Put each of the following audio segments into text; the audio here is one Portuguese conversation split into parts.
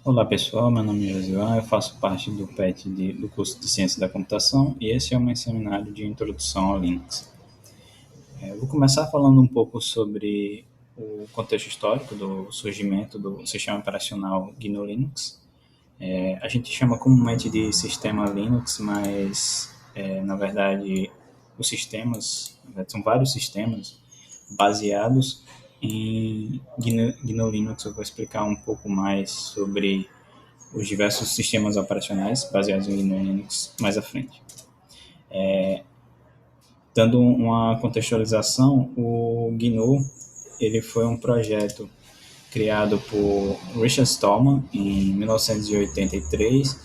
Olá pessoal, meu nome é Josimar, eu faço parte do PET do curso de Ciência da Computação e esse é o meu seminário de Introdução ao Linux. Eu vou começar falando um pouco sobre o contexto histórico do surgimento do sistema operacional GNU Linux. A gente chama comumente de sistema Linux, mas na verdade os sistemas, na verdade, são vários sistemas baseados em GNU Linux. Eu vou explicar um pouco mais sobre os diversos sistemas operacionais baseados em Linux mais à frente. Dando uma contextualização, o GNU ele foi um projeto criado por Richard Stallman em 1983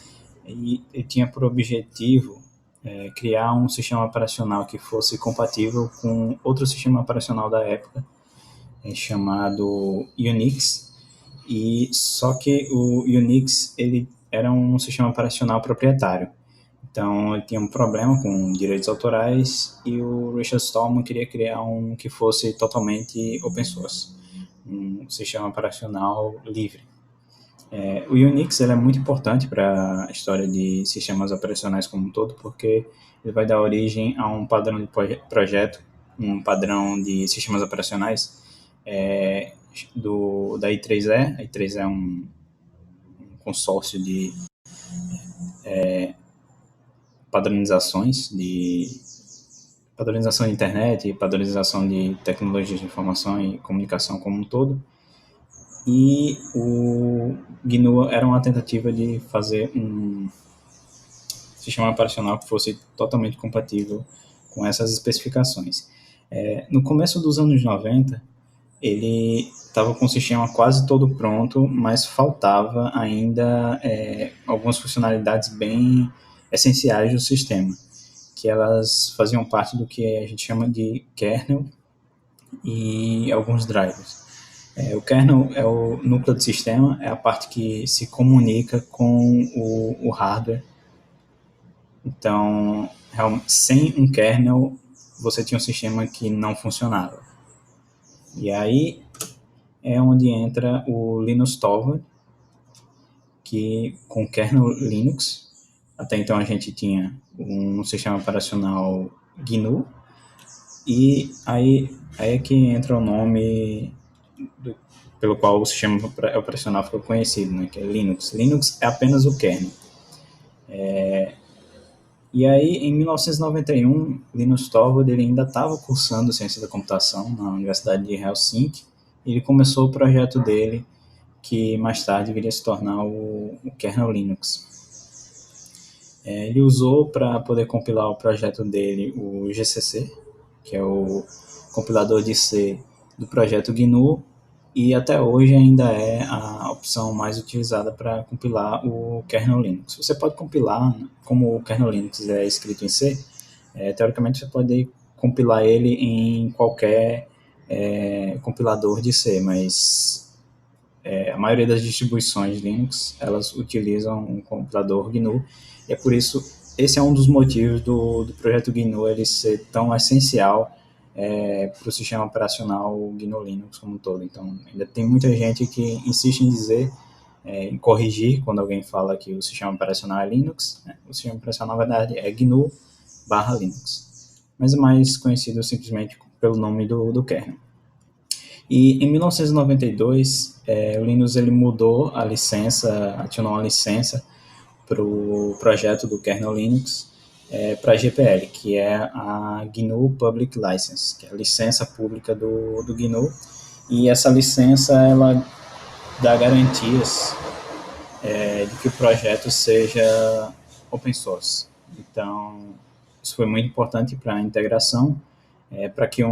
e ele tinha por objetivo criar um sistema operacional que fosse compatível com outro sistema operacional da época, chamado Unix. E só que o Unix ele era um sistema operacional proprietário. Então ele tinha um problema com direitos autorais e o Richard Stallman queria criar um que fosse totalmente open source, um sistema operacional livre. O Unix ele é muito importante para a história de sistemas operacionais como um todo, porque ele vai dar origem a um padrão de projeto, um padrão de sistemas operacionais da I3E. A I3E é um consórcio de padronizações de padronização de internet, padronização de tecnologias de informação e comunicação como um todo. E o GNU era uma tentativa de fazer um sistema operacional que fosse totalmente compatível com essas especificações. No começo dos anos 90, ele estava com o sistema quase todo pronto, mas faltava ainda algumas funcionalidades bem essenciais do sistema, que elas faziam parte do que a gente chama de kernel e alguns drivers. O kernel é o núcleo do sistema, é a parte que se comunica com o hardware. Então, sem um kernel, você tinha um sistema que não funcionava. E aí é onde entra o Linus Torvald, que com o kernel Linux, até então a gente tinha um sistema operacional GNU, e aí é que entra o nome pelo qual o sistema operacional ficou conhecido, né, que é Linux. Linux é apenas o kernel. E aí, em 1991, Linus Torvald ele ainda estava cursando ciência da computação na Universidade de Helsinki, e ele começou o projeto dele, que mais tarde viria a se tornar o kernel Linux. Ele usou para poder compilar o projeto dele o GCC, que é o compilador de C do projeto GNU, e até hoje ainda é a opção mais utilizada para compilar o kernel Linux. Você pode compilar, como o kernel Linux é escrito em C, teoricamente você pode compilar ele em qualquer compilador de C, mas a maioria das distribuições Linux elas utilizam um compilador GNU, e é por isso esse é um dos motivos do projeto GNU ele ser tão essencial para o sistema operacional GNU Linux como um todo. Então, ainda tem muita gente que insiste em dizer, em corrigir quando alguém fala que o sistema operacional é Linux, né? O sistema operacional, na verdade, é GNU barra Linux, mas é mais conhecido simplesmente pelo nome do kernel. E em 1992, o Linus ele mudou a licença, adicionou uma licença para o projeto do kernel Linux para a GPL, que é a GNU Public License, que é a licença pública do GNU. E essa licença ela dá garantias de que o projeto seja open source. Então, isso foi muito importante para a integração. Para que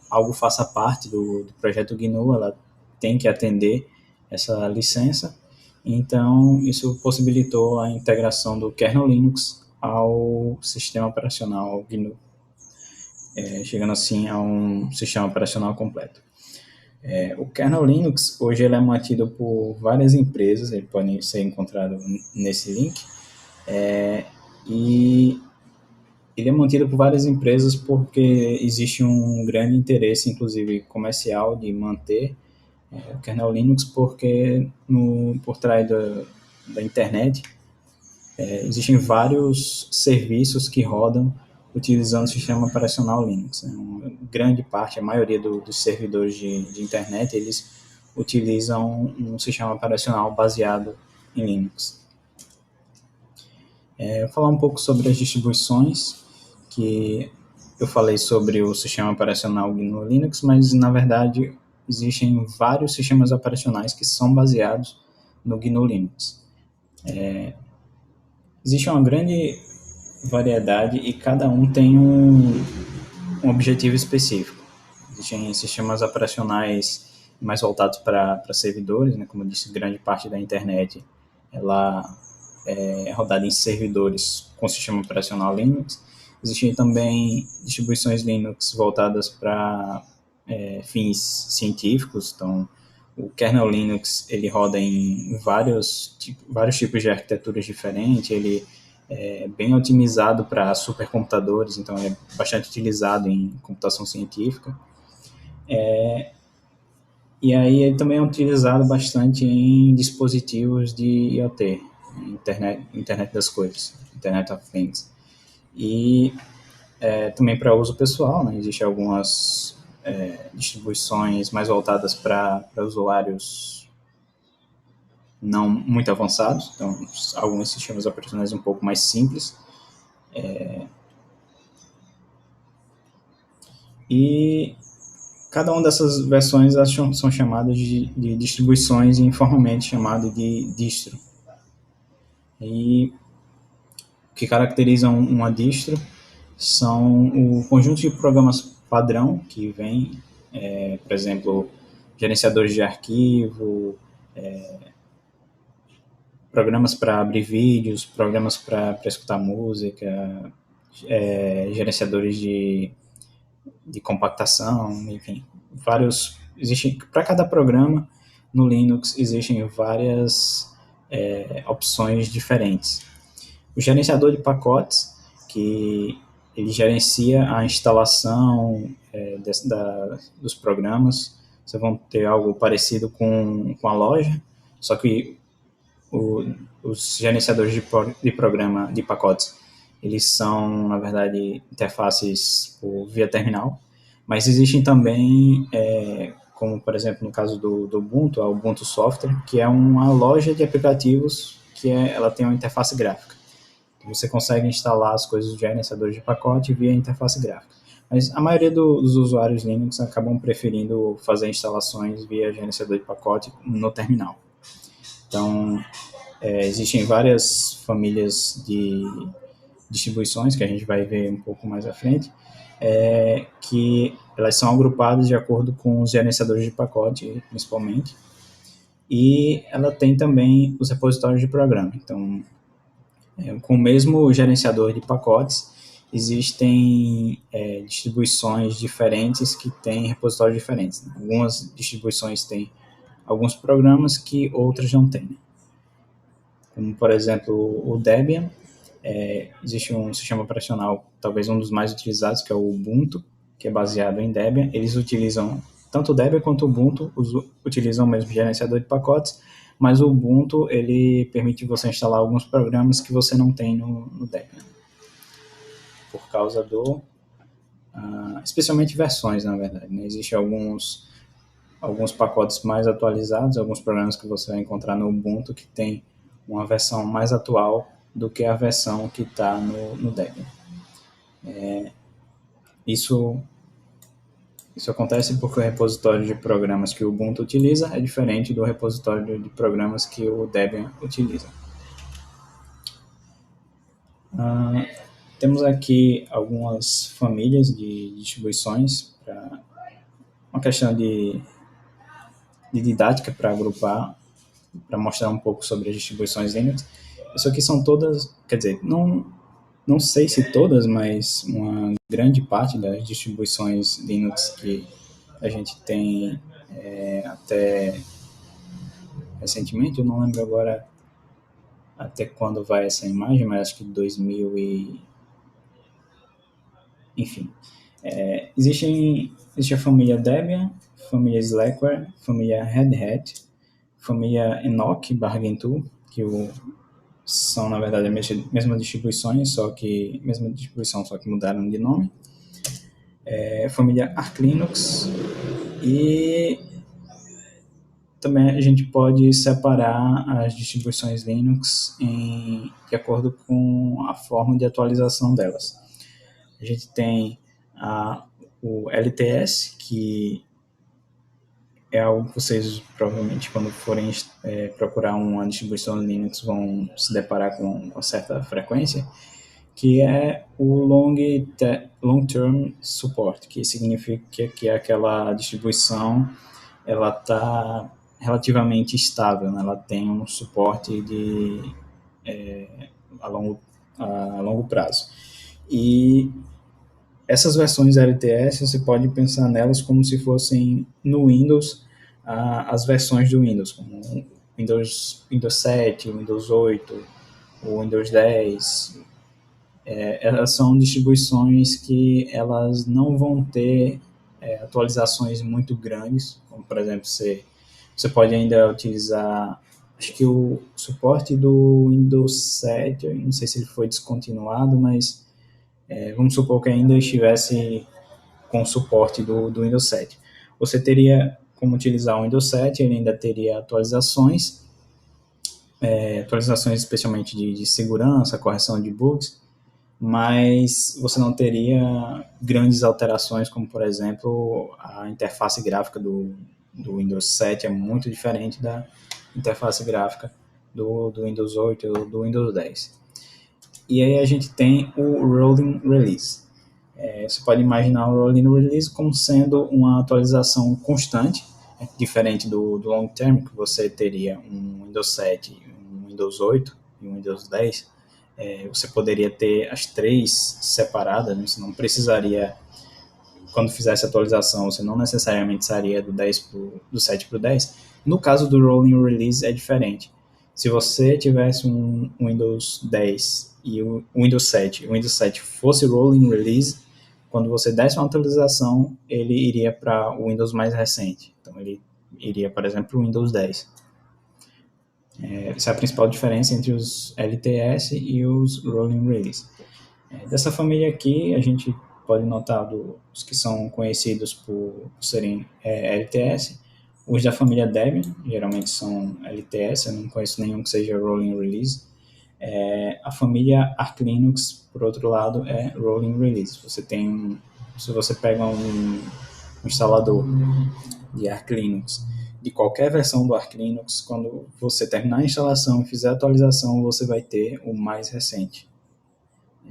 algo faça parte do projeto GNU, ela tem que atender essa licença. Então, isso possibilitou a integração do kernel Linux ao sistema operacional GNU, chegando assim a um sistema operacional completo. O kernel Linux, hoje ele é mantido por várias empresas, ele pode ser encontrado nesse link, e ele é mantido por várias empresas porque existe um grande interesse, inclusive comercial, de manter o kernel Linux porque por trás da internet existem vários serviços que rodam utilizando o sistema operacional Linux. Né? Uma grande parte, a maioria dos servidores de internet, eles utilizam um sistema operacional baseado em Linux. Eu vou falar um pouco sobre as distribuições, que eu falei sobre o sistema operacional GNU Linux, mas na verdade existem vários sistemas operacionais que são baseados no GNU Linux. Existe uma grande variedade e cada um tem um objetivo específico. Existem sistemas operacionais mais voltados para servidores, né? Como eu disse, grande parte da internet ela é rodada em servidores com sistema operacional Linux. Existem também distribuições Linux voltadas para fins científicos, então o kernel Linux ele roda em vários tipos de arquiteturas diferentes, ele é bem otimizado para supercomputadores, então é bastante utilizado em computação científica. E aí ele também é utilizado bastante em dispositivos de IoT, Internet das Coisas, Internet of Things. E também para uso pessoal, né? Existem algumas distribuições mais voltadas para usuários não muito avançados, então alguns sistemas operacionais um pouco mais simples. E cada uma dessas versões são chamadas de distribuições e informalmente chamado de distro. E o que caracteriza uma distro são o conjunto de programas padrão que vem, por exemplo, gerenciadores de arquivo, programas para abrir vídeos, programas para escutar música, gerenciadores de compactação, enfim, vários existem para cada programa no Linux existem várias opções diferentes. O gerenciador de pacotes, que ele gerencia a instalação dos programas, vocês vão ter algo parecido com a loja, só que os gerenciadores de programa de pacotes eles são, na verdade, interfaces via terminal, mas existem também, como por exemplo no caso do Ubuntu, a Ubuntu Software, que é uma loja de aplicativos que ela tem uma interface gráfica. Você consegue instalar as coisas do gerenciador de pacote via interface gráfica. Mas a maioria dos usuários Linux acabam preferindo fazer instalações via gerenciador de pacote no terminal. Então, existem várias famílias de distribuições, que a gente vai ver um pouco mais à frente, que elas são agrupadas de acordo com os gerenciadores de pacote, principalmente, e ela tem também os repositórios de programa. Então, com o mesmo gerenciador de pacotes, existem distribuições diferentes que têm repositórios diferentes. Né? Algumas distribuições têm alguns programas que outras não têm. Né? Como, por exemplo, o Debian, existe um sistema operacional, talvez um dos mais utilizados, que é o Ubuntu, que é baseado em Debian. Eles utilizam, tanto o Debian quanto o Ubuntu, utilizam o mesmo gerenciador de pacotes, mas o Ubuntu, ele permite você instalar alguns programas que você não tem no Debian. Por causa especialmente versões, na verdade. Né? Existem alguns pacotes mais atualizados, alguns programas que você vai encontrar no Ubuntu que tem uma versão mais atual do que a versão que está no Debian. Isso acontece porque o repositório de programas que o Ubuntu utiliza é diferente do repositório de programas que o Debian utiliza. Temos aqui algumas famílias de distribuições para uma questão de didática para agrupar, para mostrar um pouco sobre as distribuições Linux. Isso aqui são todas, quer dizer, não sei se todas, mas uma grande parte das distribuições Linux que a gente tem até recentemente, eu não lembro agora até quando vai essa imagem, mas acho que 2000 e... Enfim. Existe a família Debian, família Slackware, família Red Hat, família Enoch/Gentoo, que são, na verdade, a mesma distribuição, só que mudaram de nome. Família Arch Linux, e também a gente pode separar as distribuições Linux de acordo com a forma de atualização delas. A gente tem o LTS, que é algo que vocês provavelmente, quando forem procurar uma distribuição Linux, vão se deparar com uma certa frequência, que é o Long Term Support, que significa que aquela distribuição ela está relativamente estável, né? Ela tem um suporte a longo prazo. E essas versões LTS, você pode pensar nelas como se fossem no Windows, as versões do Windows, como Windows 7, Windows 8, o Windows 10. Elas são distribuições que elas não vão ter atualizações muito grandes, como por exemplo, você pode ainda utilizar, acho que o suporte do Windows 7, eu não sei se ele foi descontinuado, mas vamos supor que ainda estivesse com o suporte do Windows 7. Você teria como utilizar o Windows 7, ele ainda teria atualizações especialmente de segurança, correção de bugs, mas você não teria grandes alterações, como, por exemplo, a interface gráfica do Windows 7 é muito diferente da interface gráfica do Windows 8 ou do Windows 10. E aí a gente tem o Rolling Release. Você pode imaginar o Rolling Release como sendo uma atualização constante, diferente do Long Term, que você teria um Windows 7, um Windows 8 e um Windows 10. Você poderia ter as três separadas, né? Você não precisaria, quando fizesse a atualização, você não necessariamente sairia do 7 para o 10. No caso do Rolling Release é diferente. Se você tivesse um Windows 10 e o Windows 7, o Windows 7 fosse Rolling Release, quando você desse uma atualização, ele iria para o Windows mais recente. Então, ele iria, por exemplo, para o Windows 10. Essa é a principal diferença entre os LTS e os Rolling Release. Dessa família aqui, a gente pode notar os que são conhecidos por serem LTS. Os da família Debian, geralmente são LTS, eu não conheço nenhum que seja Rolling Release. A família Arch Linux, por outro lado, é Rolling Release. Se você pega um instalador de Arch Linux, de qualquer versão do Arch Linux, quando você terminar a instalação e fizer a atualização, você vai ter o mais recente.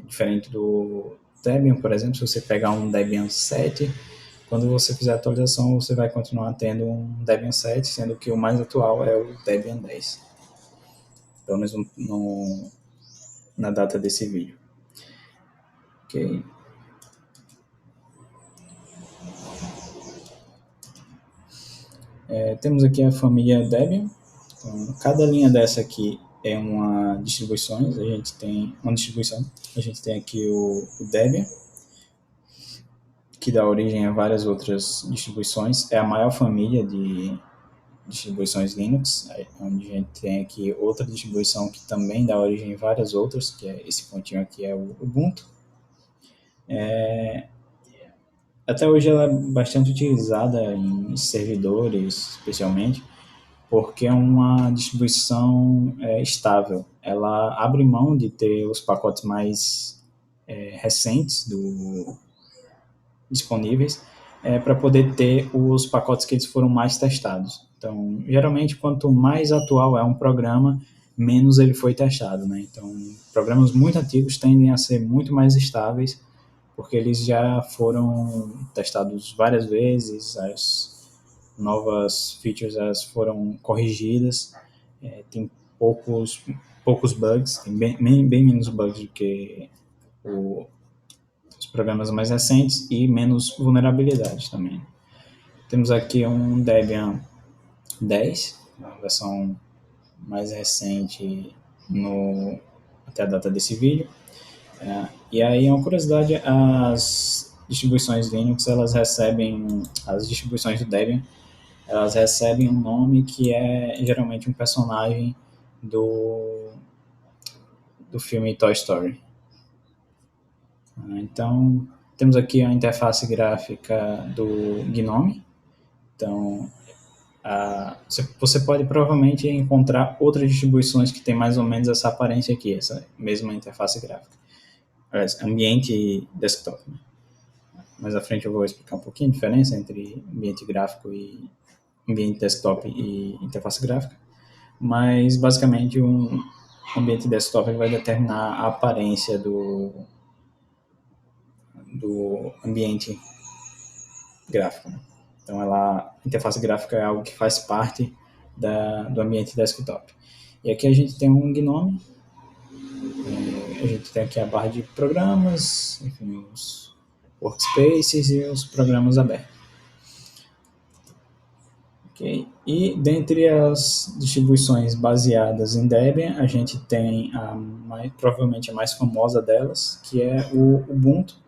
Diferente do Debian, por exemplo, se você pegar um Debian 7, quando você fizer a atualização, você vai continuar tendo um Debian 7, sendo que o mais atual é o Debian 10. Pelo menos na data desse vídeo. Ok. Temos aqui a família Debian. Então, cada linha dessa aqui é uma distribuição. A gente tem uma distribuição. A gente tem aqui o Debian, que dá origem a várias outras distribuições. É a maior família de distribuições Linux, onde a gente tem aqui outra distribuição que também dá origem a várias outras, que é esse pontinho aqui é o Ubuntu. Até hoje ela é bastante utilizada em servidores, especialmente, porque é uma distribuição estável. Ela abre mão de ter os pacotes mais recentes disponíveis para poder ter os pacotes que eles foram mais testados. Então, geralmente, quanto mais atual é um programa, menos ele foi testado, né? Então, programas muito antigos tendem a ser muito mais estáveis, porque eles já foram testados várias vezes, as novas features foram corrigidas, tem poucos bugs, tem bem menos bugs do que os programas mais recentes e menos vulnerabilidades também. Temos aqui um Debian 10, a versão mais recente até a data desse vídeo. E aí, uma curiosidade, as distribuições Linux, elas recebem, as distribuições do Debian, elas recebem um nome que é geralmente um personagem do, do filme Toy Story. Então, temos aqui a interface gráfica do GNOME. Então, você pode provavelmente encontrar outras distribuições que têm mais ou menos essa aparência aqui, essa mesma interface gráfica. Aliás, ambiente desktop. Mais à frente eu vou explicar um pouquinho a diferença entre ambiente gráfico e ambiente desktop e interface gráfica. Mas, basicamente, um ambiente desktop ele vai determinar a aparência do ambiente gráfico. Né? Então, a interface gráfica é algo que faz parte do ambiente desktop. E aqui a gente tem um GNOME, a gente tem aqui a barra de programas, enfim, os workspaces e os programas abertos. Okay? E dentre as distribuições baseadas em Debian, a gente tem provavelmente a mais famosa delas, que é o Ubuntu.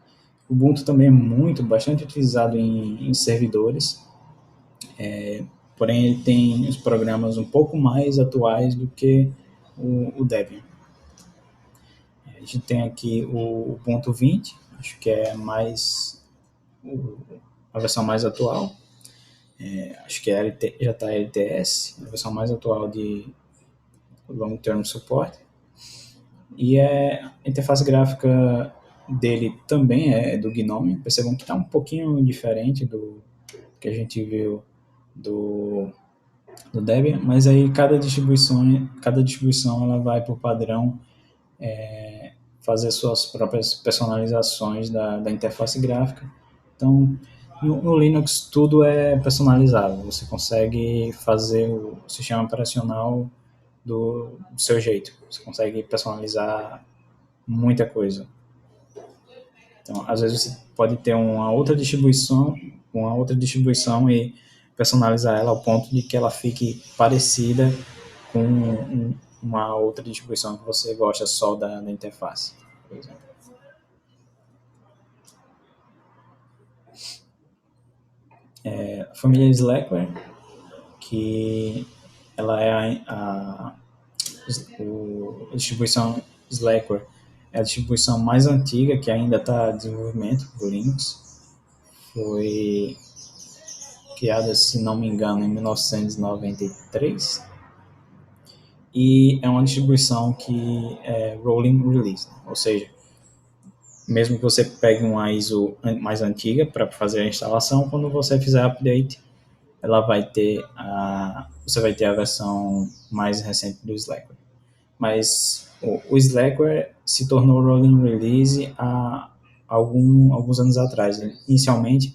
O Ubuntu também é bastante utilizado em servidores, porém ele tem os programas um pouco mais atuais do que o Debian. A gente tem aqui o Ubuntu 20, acho que é a versão mais atual. Acho que já está LTS, a versão mais atual de Long Term Support. E a interface gráfica dele também é do GNOME. Percebam que está um pouquinho diferente do que a gente viu do Debian, mas aí cada distribuição ela vai por padrão fazer suas próprias personalizações da interface gráfica. Então, no Linux tudo é personalizável. Você consegue fazer o sistema operacional do seu jeito. Você consegue personalizar muita coisa. Então, às vezes você pode ter uma outra distribuição e personalizar ela ao ponto de que ela fique parecida com uma outra distribuição que você gosta só da interface, por exemplo. A família Slackware, que ela é a distribuição Slackware, é a distribuição mais antiga que ainda está em desenvolvimento do Linux. Foi criada, se não me engano, em 1993. E é uma distribuição que é rolling release, ou seja, mesmo que você pegue uma ISO mais antiga para fazer a instalação, quando você fizer update, você vai ter a versão mais recente do Slackware. Mas o Slackware se tornou rolling release há alguns anos atrás. Inicialmente,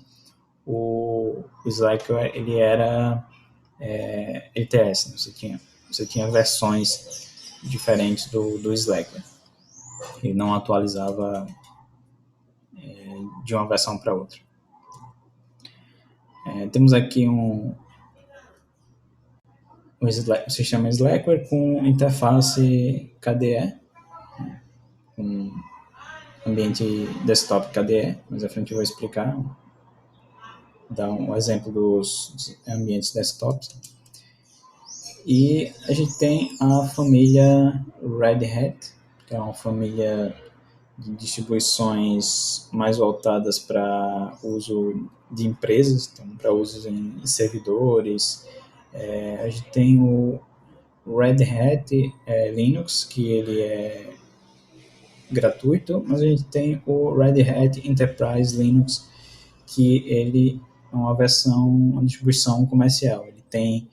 o Slackware ele era LTS, né? Você tinha versões diferentes do Slackware. Ele não atualizava de uma versão para outra. Temos aqui um sistema Slackware com interface KDE, com ambiente desktop KDE, mas à frente eu vou explicar, dar um exemplo dos ambientes desktops. E a gente tem a família Red Hat, que é uma família de distribuições mais voltadas para uso de empresas, então para uso em servidores. A gente tem o Red Hat Linux, que ele é gratuito, mas a gente tem o Red Hat Enterprise Linux, que ele é uma distribuição comercial. Ele tem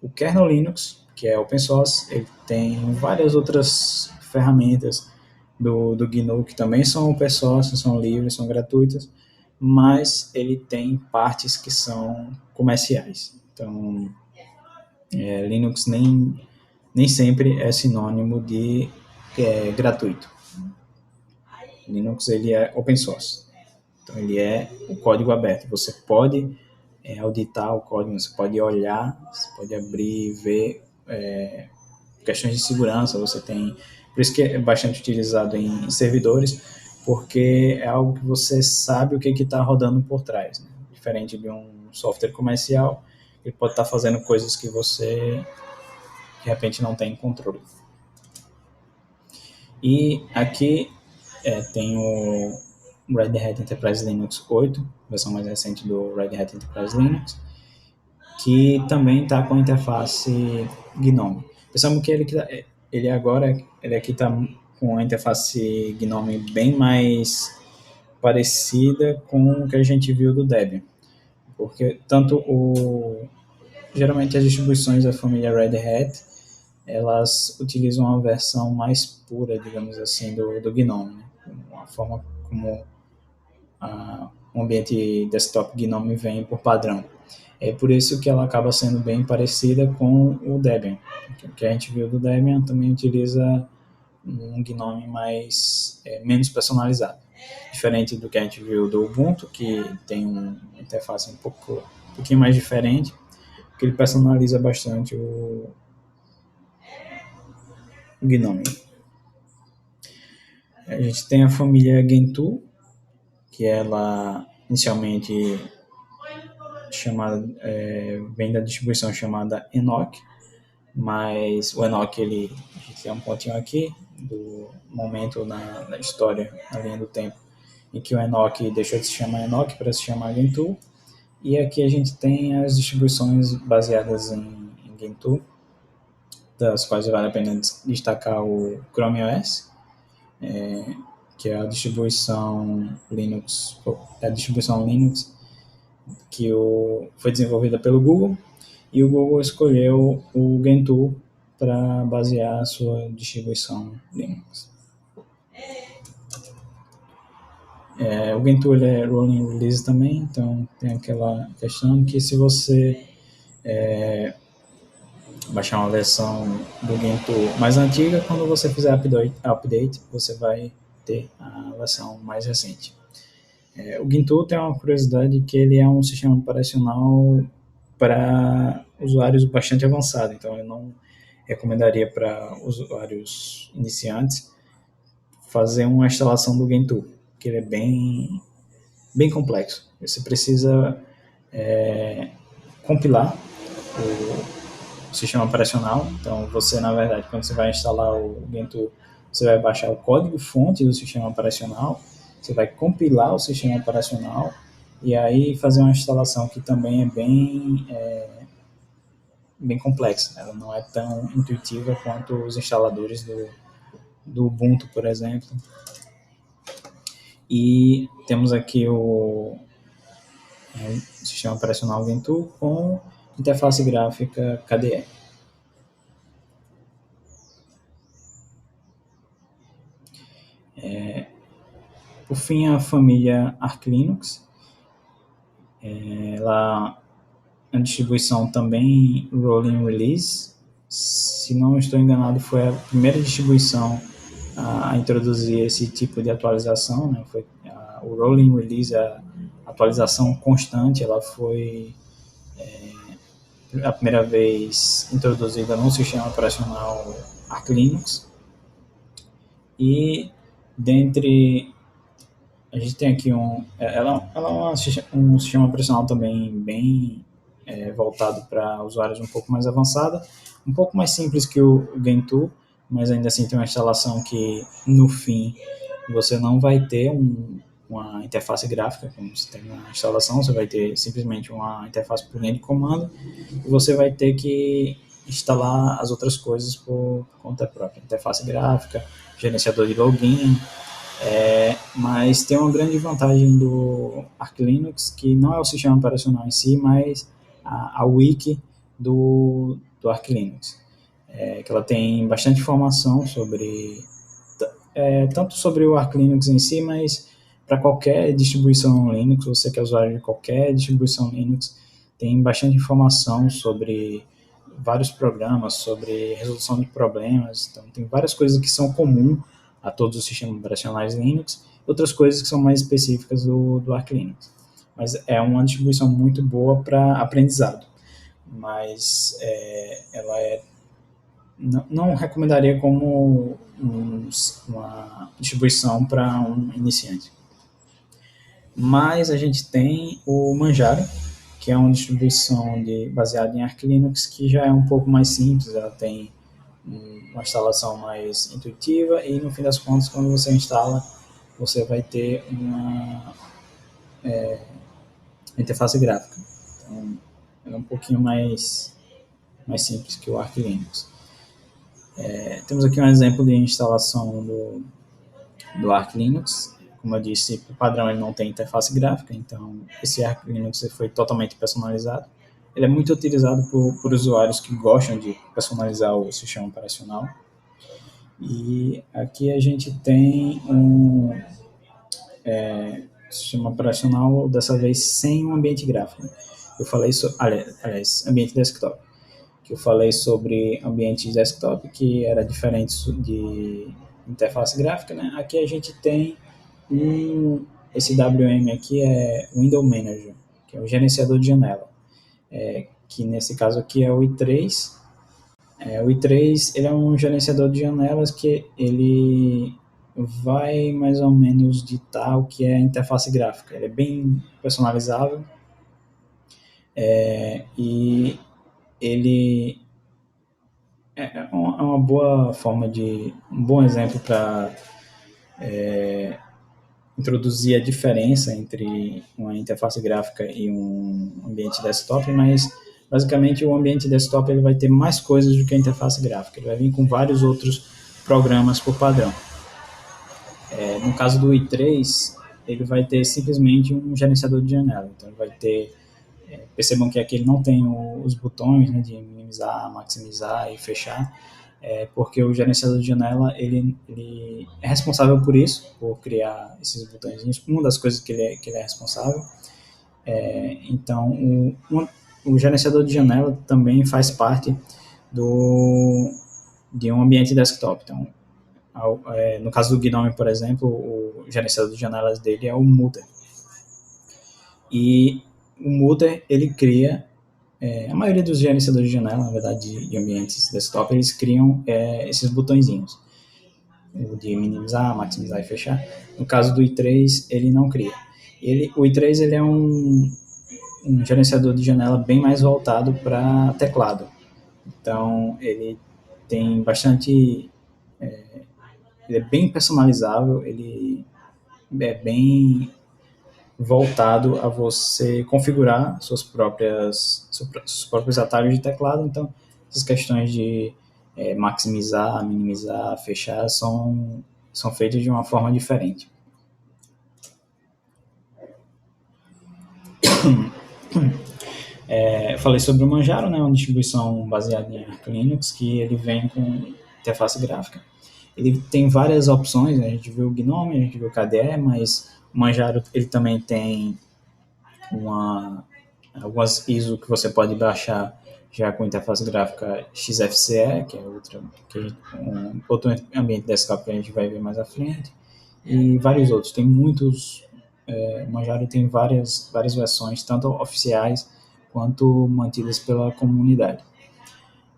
o kernel Linux, que é open source, ele tem várias outras ferramentas do GNU que também são open source, são livres, são gratuitas, mas ele tem partes que são comerciais. Então, Linux nem sempre é sinônimo de gratuito. Linux ele é open source, então ele é o código aberto. Você pode auditar o código, você pode olhar, você pode abrir, ver questões de segurança. Por isso que é bastante utilizado em servidores, porque é algo que você sabe o que está rodando por trás, né? Diferente de um software comercial, ele pode estar fazendo coisas que você de repente não tem controle. E aqui tem o Red Hat Enterprise Linux 8, versão mais recente do Red Hat Enterprise Linux, que também está com a interface GNOME. Pensamos que ele agora ele aqui está com a interface GNOME bem mais parecida com o que a gente viu do Debian, porque geralmente as distribuições da família Red Hat elas utilizam uma versão mais pura, digamos assim, do GNOME, né? Uma forma como o ambiente desktop GNOME vem por padrão. É por isso que ela acaba sendo bem parecida com o Debian. O que a gente viu do Debian também utiliza um GNOME menos personalizado. Diferente do que a gente viu do Ubuntu, que tem uma interface um pouquinho mais diferente, que ele personaliza bastante o GNOME. A gente tem a família Gentoo, que ela inicialmente vem da distribuição chamada Enoch, mas o Enoch, a gente tem um pontinho aqui do momento na história, na linha do tempo, em que o Enoch deixou de se chamar Enoch para se chamar Gentoo, e aqui a gente tem as distribuições baseadas em Gentoo, das quais vale a pena destacar o Chrome OS, que é a distribuição Linux, que foi desenvolvida pelo Google, e o Google escolheu o Gentoo para basear a sua distribuição Linux. O Gentoo ele é rolling release também, então tem aquela questão que se você baixar uma versão do Gentoo mais antiga, quando você fizer update você vai ter a versão mais recente. O Gentoo tem uma curiosidade que ele é um sistema operacional para usuários bastante avançado, então eu não recomendaria para usuários iniciantes fazer uma instalação do Gentoo, que ele é bem complexo. Você precisa compilar o sistema operacional, então você, na verdade, quando você vai instalar o Gentoo, você vai baixar o código-fonte do sistema operacional, você vai compilar o sistema operacional e aí fazer uma instalação que também é bem complexa. Ela não é tão intuitiva quanto os instaladores do Ubuntu, por exemplo. E temos aqui o sistema operacional Gentoo com interface gráfica KDE. Por fim, a família Arch Linux. Ela é uma distribuição também rolling release. Se não estou enganado, foi a primeira distribuição a introduzir esse tipo de atualização, né? Foi o rolling release, a atualização constante, ela foi a primeira vez introduzida no sistema operacional Arch Linux. E dentre a gente tem aqui ela é um sistema operacional também bem voltado para usuários um pouco mais avançada, um pouco mais simples que o Gentoo, mas ainda assim tem uma instalação que no fim você não vai ter uma interface gráfica, como você tem na instalação, você vai ter simplesmente uma interface por linha de comando e você vai ter que instalar as outras coisas por conta própria, interface gráfica, gerenciador de login, mas tem uma grande vantagem do Arch Linux, que não é o sistema operacional em si, mas a wiki do Arch Linux, que ela tem bastante informação tanto sobre o Arch Linux em si, mas para qualquer distribuição Linux, você que é usuário de qualquer distribuição Linux, tem bastante informação sobre vários programas, sobre resolução de problemas, então tem várias coisas que são comuns a todos os sistemas operacionais Linux, outras coisas que são mais específicas do Arch Linux. Mas é uma distribuição muito boa para aprendizado, mas ela é não recomendaria como uma distribuição para um iniciante. Mas a gente tem o Manjaro, que é uma distribuição baseada em Arch Linux, que já é um pouco mais simples, ela tem uma instalação mais intuitiva e, no fim das contas, quando você instala, você vai ter uma interface gráfica. Então, ela é um pouquinho mais simples que o Arch Linux. Temos aqui um exemplo de instalação do Arch Linux. Como eu disse, por padrão ele não tem interface gráfica, então esse Arch Linux foi totalmente personalizado. Ele é muito utilizado por usuários que gostam de personalizar o sistema operacional. E aqui a gente tem um sistema operacional, dessa vez sem um ambiente gráfico. Eu falei sobre, aliás, ambiente desktop. Que eu falei sobre ambiente de desktop, que era diferente de interface gráfica, né? Aqui a gente tem esse WM aqui é Window Manager, que é o gerenciador de janela, que nesse caso aqui é o i3. O i3 ele é um gerenciador de janelas que ele vai mais ou menos ditar o que é a interface gráfica. Ele é bem personalizável e ele é uma boa forma um bom exemplo para introduzir a diferença entre uma interface gráfica e um ambiente desktop, mas basicamente o ambiente desktop ele vai ter mais coisas do que a interface gráfica. Ele vai vir com vários outros programas por padrão. No caso do i3, ele vai ter simplesmente um gerenciador de janela. Então ele vai ter, percebam que aqui ele não tem os botões, né, de minimizar, maximizar e fechar. Porque o gerenciador de janela ele é responsável por isso, por criar esses botõezinhos. Uma das coisas que ele é responsável. Então, o gerenciador de janela também faz parte de um ambiente desktop. Então, no caso do Gnome, por exemplo, o gerenciador de janelas dele é o Mutter. E o Mutter ele cria a maioria dos gerenciadores de janela, na verdade, de ambientes desktop, eles criam esses botõezinhos de minimizar, maximizar e fechar. No caso do i3, ele não cria. O i3 ele é um gerenciador de janela bem mais voltado para teclado. Então, ele tem bastante... ele é bem personalizável, ele é bem voltado a você configurar seus próprios atalhos de teclado. Então, essas questões de maximizar, minimizar, fechar são feitas de uma forma diferente. Eu falei sobre o Manjaro, né, uma distribuição baseada em Arch Linux, que ele vem com interface gráfica. Ele tem várias opções, né? A gente viu o Gnome, a gente viu o KDE, mas o Manjaro ele também tem algumas ISO que você pode baixar já com interface gráfica XFCE, que é outro ambiente desktop que a gente vai ver mais à frente, e vários outros. Tem muitos, o Manjaro tem várias versões, tanto oficiais quanto mantidas pela comunidade.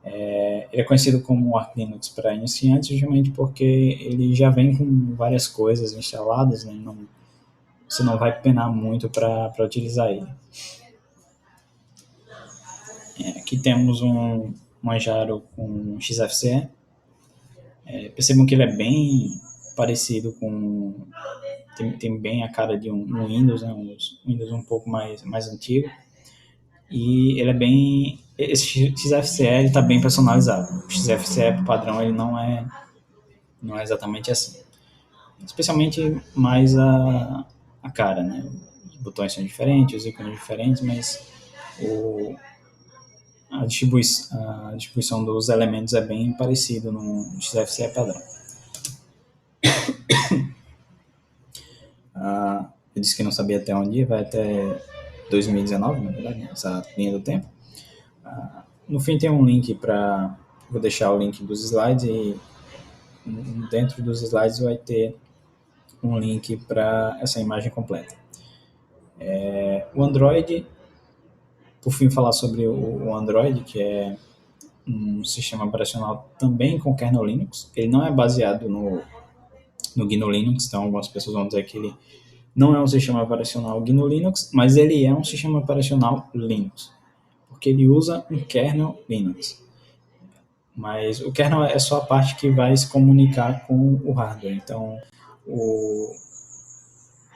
Ele é conhecido como Arch Linux para iniciantes, justamente porque ele já vem com várias coisas instaladas, né? Você não vai penar muito para utilizar ele. Aqui temos um Manjaro com XFCE. Percebam que ele é bem parecido com... Tem bem a cara de um Windows, né? Um Windows um pouco mais antigo. E ele é bem... Esse XFCE está bem personalizado. O XFCE, por padrão, ele não é exatamente assim. Especialmente mais a cara, né? Os botões são diferentes, os ícones diferentes, mas a distribuição dos elementos é bem parecido no XFCE padrão. Eu disse que não sabia até onde ir, vai até 2019, na verdade, essa linha do tempo. No fim tem um link para... Vou deixar o link dos slides e dentro dos slides vai ter um link para essa imagem completa. O Android, por fim falar sobre o Android, que é um sistema operacional também com kernel Linux. Ele não é baseado no GNU Linux, então algumas pessoas vão dizer que ele não é um sistema operacional GNU Linux, mas ele é um sistema operacional Linux, porque ele usa um kernel Linux. Mas o kernel é só a parte que vai se comunicar com o hardware. Então, o,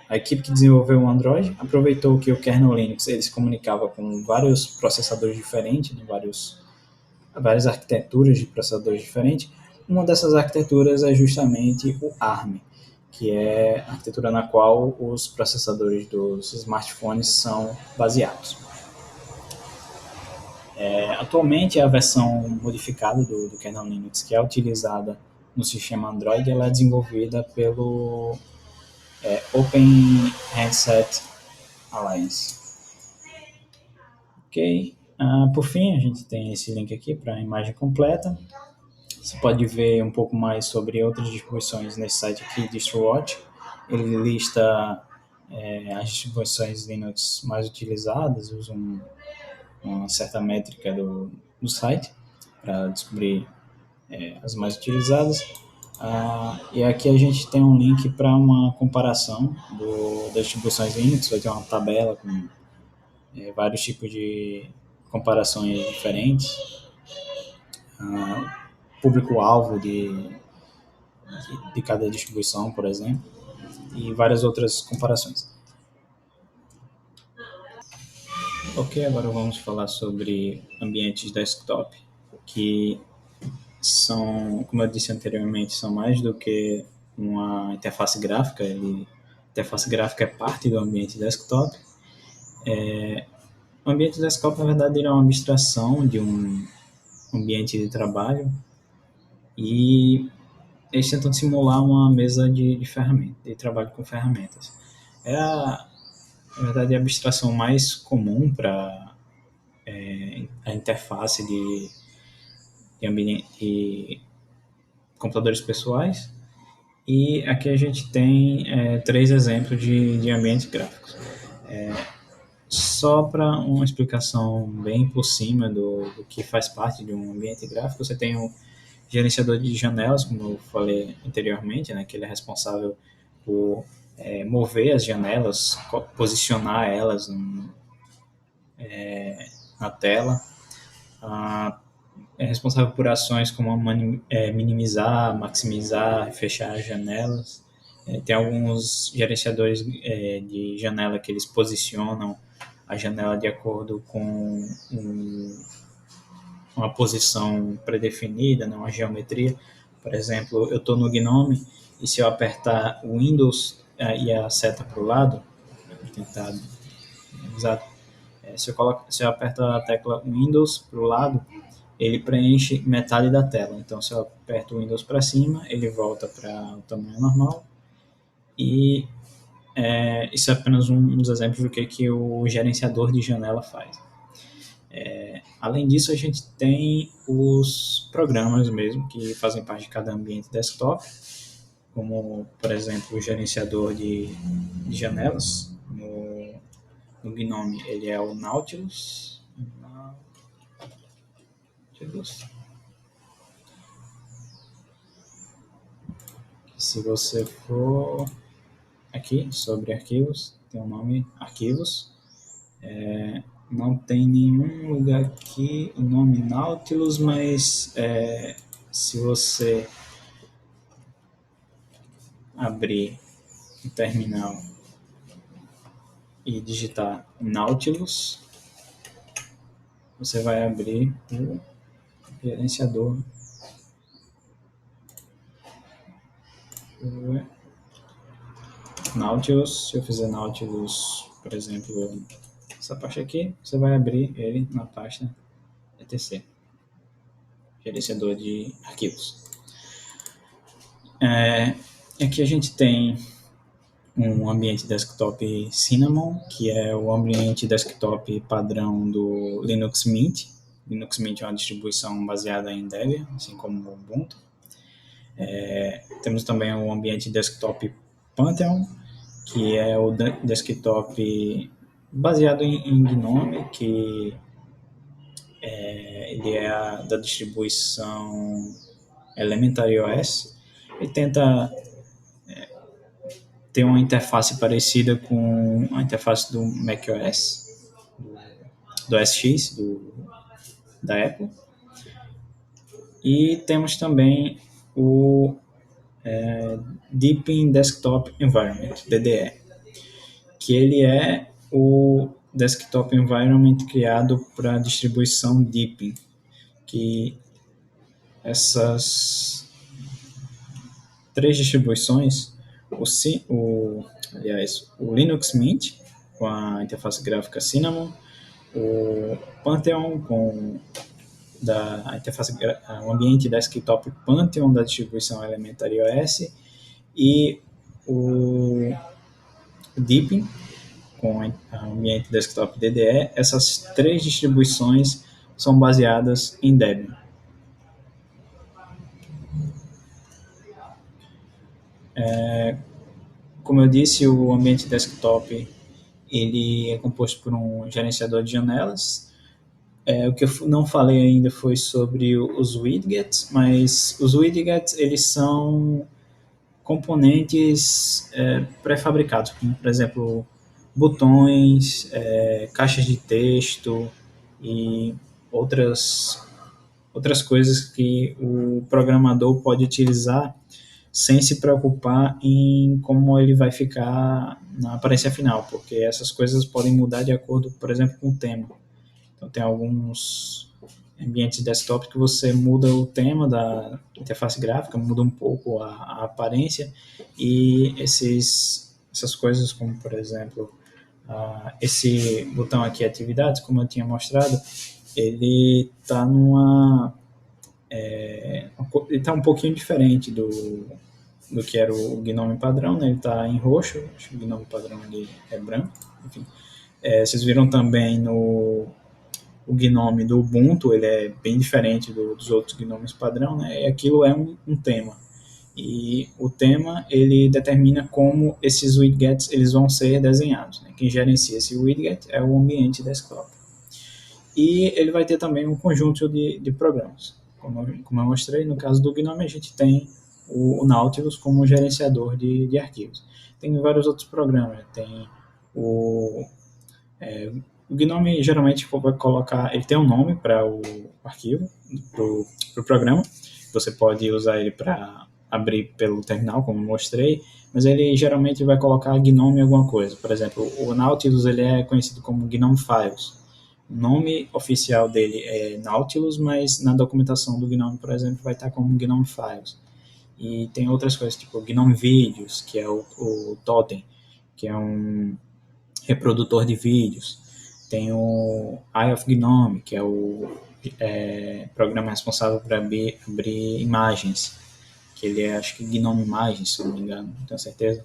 a equipe que desenvolveu o Android aproveitou que o kernel Linux ele se comunicava com vários processadores diferentes, né, várias arquiteturas de processadores diferentes. Uma dessas arquiteturas é justamente o ARM, que é a arquitetura na qual os processadores dos smartphones são baseados. Atualmente, a versão modificada do kernel Linux que é utilizada no sistema Android ela é desenvolvida pelo Open Handset Alliance. Ok? Por fim, a gente tem esse link aqui para a imagem completa. Você pode ver um pouco mais sobre outras distribuições nesse site aqui, DistroWatch. Ele lista as distribuições Linux mais utilizadas, usa uma certa métrica do site para descobrir as mais utilizadas. E aqui a gente tem um link para uma comparação das distribuições Linux, vai ter uma tabela com vários tipos de comparações diferentes, público-alvo de cada distribuição, por exemplo, e várias outras comparações. Ok, agora vamos falar sobre ambientes desktop, que são, como eu disse anteriormente, são mais do que uma interface gráfica. A interface gráfica é parte do ambiente desktop. O ambiente desktop, na verdade, ele é uma abstração de um ambiente de trabalho e eles tentam simular uma mesa de ferramentas, de trabalho com ferramentas. Na verdade, a abstração mais comum para a interface de computadores pessoais. E aqui a gente tem três exemplos de ambientes gráficos. Só para uma explicação bem por cima do que faz parte de um ambiente gráfico, você tem o gerenciador de janelas, como eu falei anteriormente, né, que ele é responsável por mover as janelas, posicionar elas na tela. É responsável por ações como minimizar, maximizar, fechar as janelas. Tem alguns gerenciadores de janela que eles posicionam a janela de acordo com uma posição predefinida, né, uma geometria. Por exemplo, eu estou no Gnome e se eu apertar o Windows e a seta para o lado, vou tentar usar, se eu aperto a tecla Windows para o lado, ele preenche metade da tela. Então, se eu aperto o Windows para cima, ele volta para o tamanho normal. E isso é apenas um dos exemplos do que o gerenciador de janela faz. Além disso, a gente tem os programas mesmo que fazem parte de cada ambiente desktop, como, por exemplo, o gerenciador de janelas. No Gnome, ele é o Nautilus. Se você for aqui sobre arquivos, tem o nome arquivos. Não tem nenhum lugar aqui o nome Nautilus, mas se você abrir o terminal e digitar Nautilus, você vai abrir o gerenciador. Nautilus, se eu fizer Nautilus, por exemplo, essa parte aqui, você vai abrir ele na pasta etc, gerenciador de arquivos. Aqui a gente tem um ambiente desktop Cinnamon, que é o ambiente desktop padrão do Linux Mint. Linux Mint é uma distribuição baseada em Debian, assim como o Ubuntu. Temos também o ambiente desktop Pantheon, que é o desktop baseado em GNOME, que ele é da distribuição Elementary OS. Ele tenta ter uma interface parecida com a interface do macOS, do OS X, da Apple. E temos também o Deepin Desktop Environment, DDE, que ele é o desktop environment criado para a distribuição Deepin, que essas três distribuições, o Linux Mint, com a interface gráfica Cinnamon, o Pantheon, com a interface, o ambiente desktop Pantheon da distribuição Elementary OS, e o Deepin, com o ambiente desktop DDE. Essas três distribuições são baseadas em Debian. Como eu disse, o ambiente desktop ele é composto por um gerenciador de janelas. O que eu não falei ainda foi sobre os widgets, mas os widgets eles são componentes pré-fabricados, como, por exemplo, botões, caixas de texto e outras coisas que o programador pode utilizar sem se preocupar em como ele vai ficar na aparência final, porque essas coisas podem mudar de acordo, por exemplo, com o tema. Então, tem alguns ambientes desktop que você muda o tema da interface gráfica, muda um pouco a aparência, e essas coisas como, por exemplo, esse botão aqui, atividades, como eu tinha mostrado, ele está ele tá um pouquinho diferente do que era o Gnome padrão, né? Ele está em roxo, acho que o Gnome padrão ali é branco, enfim. Vocês viram também o Gnome do Ubuntu, ele é bem diferente dos outros Gnomes padrão, né? E aquilo é um tema. E o tema, ele determina como esses widgets eles vão ser desenhados, né? Quem gerencia esse widget é o ambiente desktop. E ele vai ter também um conjunto de programas. Como eu mostrei, no caso do Gnome, a gente tem o Nautilus como gerenciador de arquivos. Tem vários outros programas. Tem o Gnome geralmente vai colocar, ele tem um nome para o arquivo, para o programa. Você pode usar ele para abrir pelo terminal, como eu mostrei, mas ele geralmente vai colocar Gnome alguma coisa. Por exemplo, o Nautilus ele é conhecido como Gnome Files. O nome oficial dele é Nautilus, mas na documentação do Gnome, por exemplo, vai estar como Gnome Files. E tem outras coisas, tipo Gnome Videos, que é o Totem, que é um reprodutor de vídeos. Tem o Eye of Gnome, que é o programa responsável por abrir imagens, que ele é, acho que Gnome Imagens, se não me engano, não tenho certeza.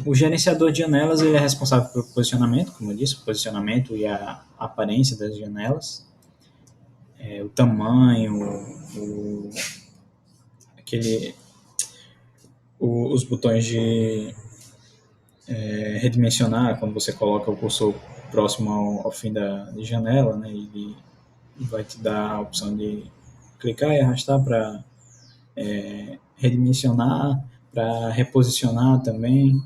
O gerenciador de janelas ele é responsável pelo posicionamento, como eu disse, o posicionamento e a aparência das janelas, o tamanho, os botões de redimensionar, quando você coloca o cursor próximo ao fim da janela, né, ele vai te dar a opção de clicar e arrastar para redimensionar, para reposicionar também.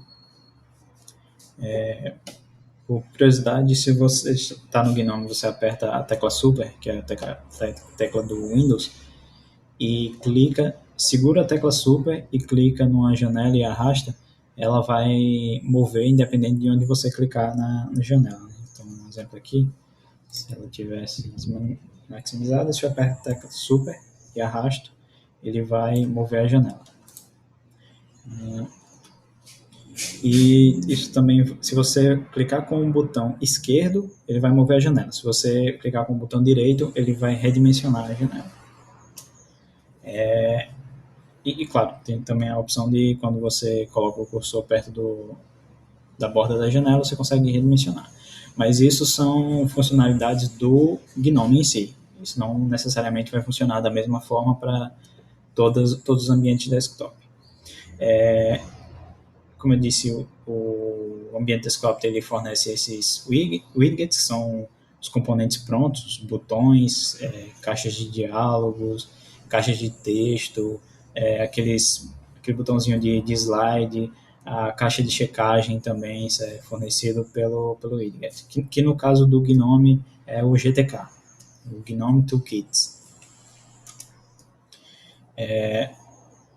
Por curiosidade, se você está no Gnome, você aperta a tecla Super, que é a tecla do Windows, e segura a tecla Super e clica numa janela e arrasta, ela vai mover independente de onde você clicar na janela. Então, um exemplo aqui, se ela tivesse maximizada, se eu aperto a tecla Super e arrasto, ele vai mover a janela. E isso também, se você clicar com o botão esquerdo, ele vai mover a janela. Se você clicar com o botão direito, ele vai redimensionar a janela. E claro, tem também a opção de quando você coloca o cursor perto da borda da janela, você consegue redimensionar. Mas isso são funcionalidades do Gnome em si. Isso não necessariamente vai funcionar da mesma forma para todos os ambientes desktop. Como eu disse, o ambiente desktop ele fornece esses widgets, que são os componentes prontos, botões, caixas de diálogos, caixas de texto, aquele botãozinho de slide, a caixa de checagem também, isso é fornecido pelo Widget, que no caso do Gnome é o GTK, o Gnome Toolkit.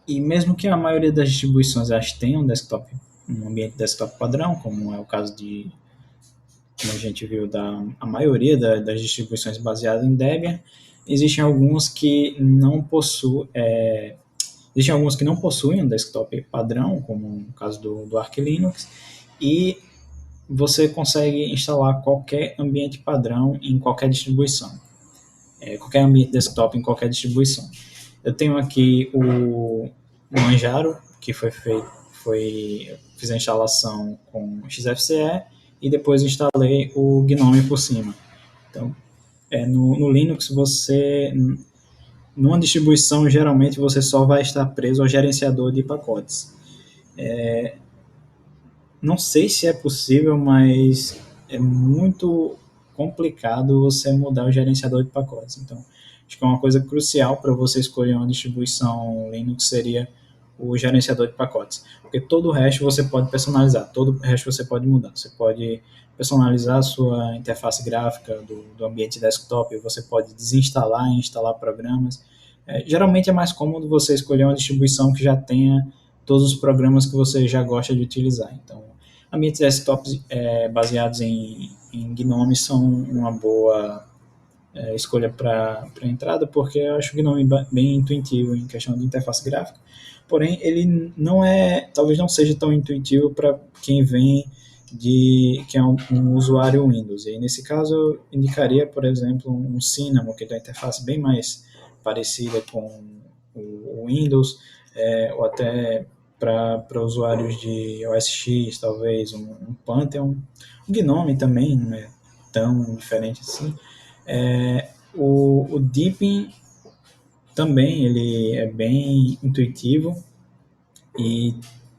E mesmo que a maioria das distribuições elas tenham um ambiente desktop padrão, como é o caso como a gente viu, a maioria das distribuições baseadas em Debian, existem alguns que não possuem um desktop padrão, como no caso do Arch Linux, e você consegue instalar qualquer ambiente padrão em qualquer distribuição, qualquer ambiente desktop em qualquer distribuição. Eu tenho aqui o Manjaro, que fiz a instalação com XFCE e depois instalei o Gnome por cima. Então, no Linux, numa distribuição, geralmente você só vai estar preso ao gerenciador de pacotes. Não sei se é possível, mas é muito complicado você mudar o gerenciador de pacotes. Então, acho que uma coisa crucial para você escolher uma distribuição Linux seria o gerenciador de pacotes, porque todo o resto você pode personalizar, todo o resto você pode mudar. Você pode personalizar a sua interface gráfica do ambiente desktop, você pode desinstalar e instalar programas. Geralmente é mais cômodo você escolher uma distribuição que já tenha todos os programas que você já gosta de utilizar. Então, ambientes desktops baseados em Gnome são uma boa escolha para entrada, porque eu acho o Gnome bem intuitivo em questão de interface gráfica. Porém, ele talvez não seja tão intuitivo para quem vem que é um usuário Windows. E nesse caso, eu indicaria, por exemplo, um Cinnamon, que tem uma interface bem mais parecida com o Windows, ou até para usuários de OS X, talvez um Pantheon. O Gnome também não é tão diferente assim. O Deepin também ele é bem intuitivo e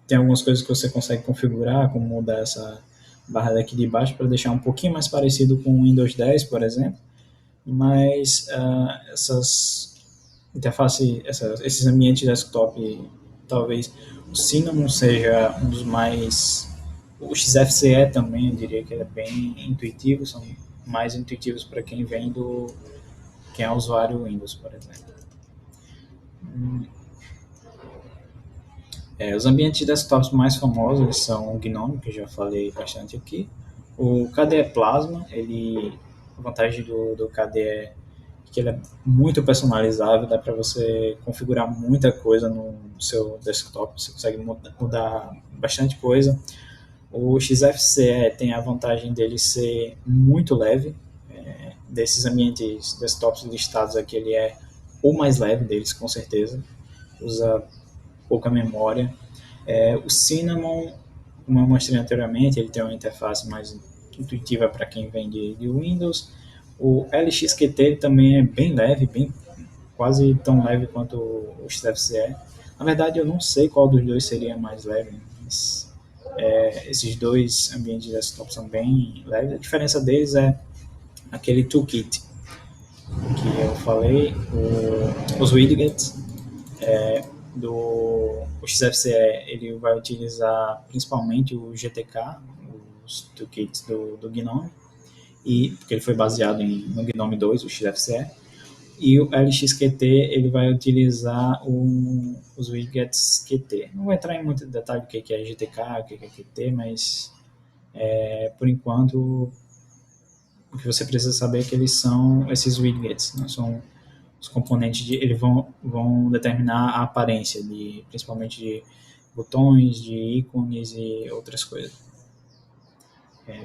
tem algumas coisas que você consegue configurar, como mudar essa barra daqui de baixo para deixar um pouquinho mais parecido com o Windows 10, por exemplo. Mas esses ambientes desktop, talvez o Cinnamon seja um dos mais. O XFCE também, eu diria que ele é bem intuitivo, são mais intuitivos para quem é usuário Windows, por exemplo. Os ambientes desktops mais famosos são o Gnome, que eu já falei bastante aqui. O KDE Plasma, a vantagem do KDE é que ele é muito personalizável, dá para você configurar muita coisa no seu desktop, você consegue mudar bastante coisa. O XFCE tem a vantagem dele ser muito leve, desses ambientes desktops listados aqui, ele é o mais leve deles, com certeza, usa pouca memória. O Cinnamon, como eu mostrei anteriormente, ele tem uma interface mais intuitiva para quem vem de Windows. O LXQT também é bem leve, quase tão leve quanto o XFCE. Na verdade, eu não sei qual dos dois seria mais leve, mas esses dois ambientes de desktop são bem leves. A diferença deles é aquele toolkit que eu falei, os widgets o XFCE, ele vai utilizar principalmente o GTK, os toolkits do Gnome, porque ele foi baseado no Gnome 2, o XFCE, e o LXQT ele vai utilizar os widgets Qt. Não vou entrar em muito detalhe do que é GTK, o que é Qt, mas por enquanto o que você precisa saber é que eles são esses widgets, não são os componentes eles vão determinar a aparência principalmente de botões, de ícones e outras coisas,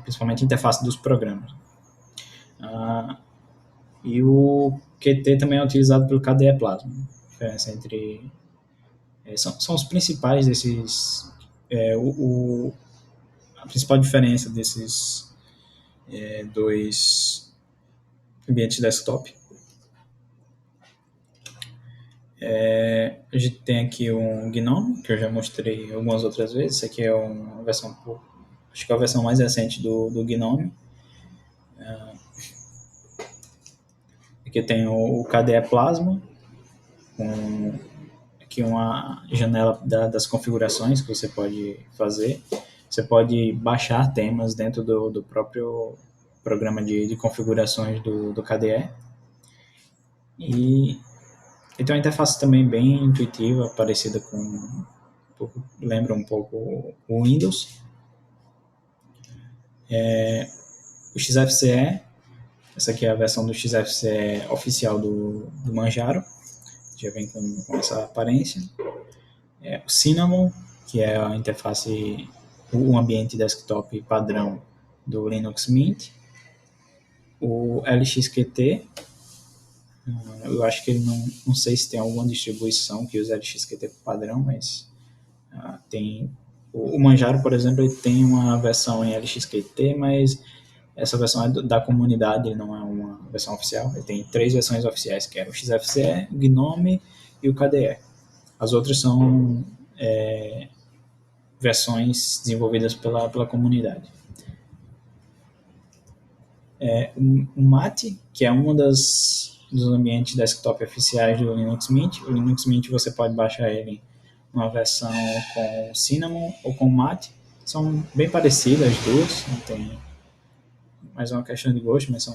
principalmente a interface dos programas. E o Qt também é utilizado pelo KDE Plasma. A diferença entre são os principais desses a principal diferença desses dois ambientes desktop. A gente tem aqui um Gnome, que eu já mostrei algumas outras vezes. Essa aqui é uma versão, acho que é a versão mais recente do Gnome. porque tem o KDE Plasma, com aqui uma janela das configurações que você pode fazer. Você pode baixar temas dentro do próprio programa de configurações do KDE. E tem uma interface também bem intuitiva, parecida com, lembra um pouco o Windows. O XFCE, essa aqui é a versão do XFCE oficial do Manjaro, já vem com essa aparência. O Cinnamon, que é a interface, o ambiente desktop padrão do Linux Mint. O LXQT, eu acho que ele não sei se tem alguma distribuição que usa LXQT padrão, mas tem o Manjaro, por exemplo, ele tem uma versão em LXQT, mas essa versão é da comunidade, ele não é uma versão oficial. Ele tem 3 versões oficiais, que é o XFCE, o GNOME e o KDE. As outras são versões desenvolvidas pela comunidade. O Mate, que é um dos ambientes desktop oficiais do Linux Mint. O Linux Mint você pode baixar ele numa versão com Cinnamon ou com Mate. São bem parecidas as duas, não tem mais uma questão de gosto, mas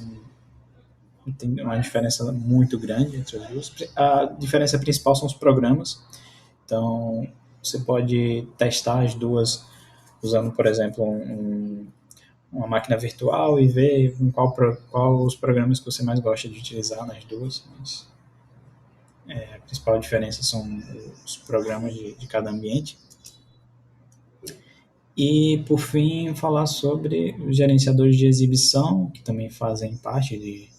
tem uma diferença muito grande entre as duas. A diferença principal são os programas. Então, você pode testar as duas usando, por exemplo, uma máquina virtual e ver qual os programas que você mais gosta de utilizar nas duas. Mas, a principal diferença são os programas de cada ambiente. E, por fim, falar sobre os gerenciadores de exibição, que também fazem parte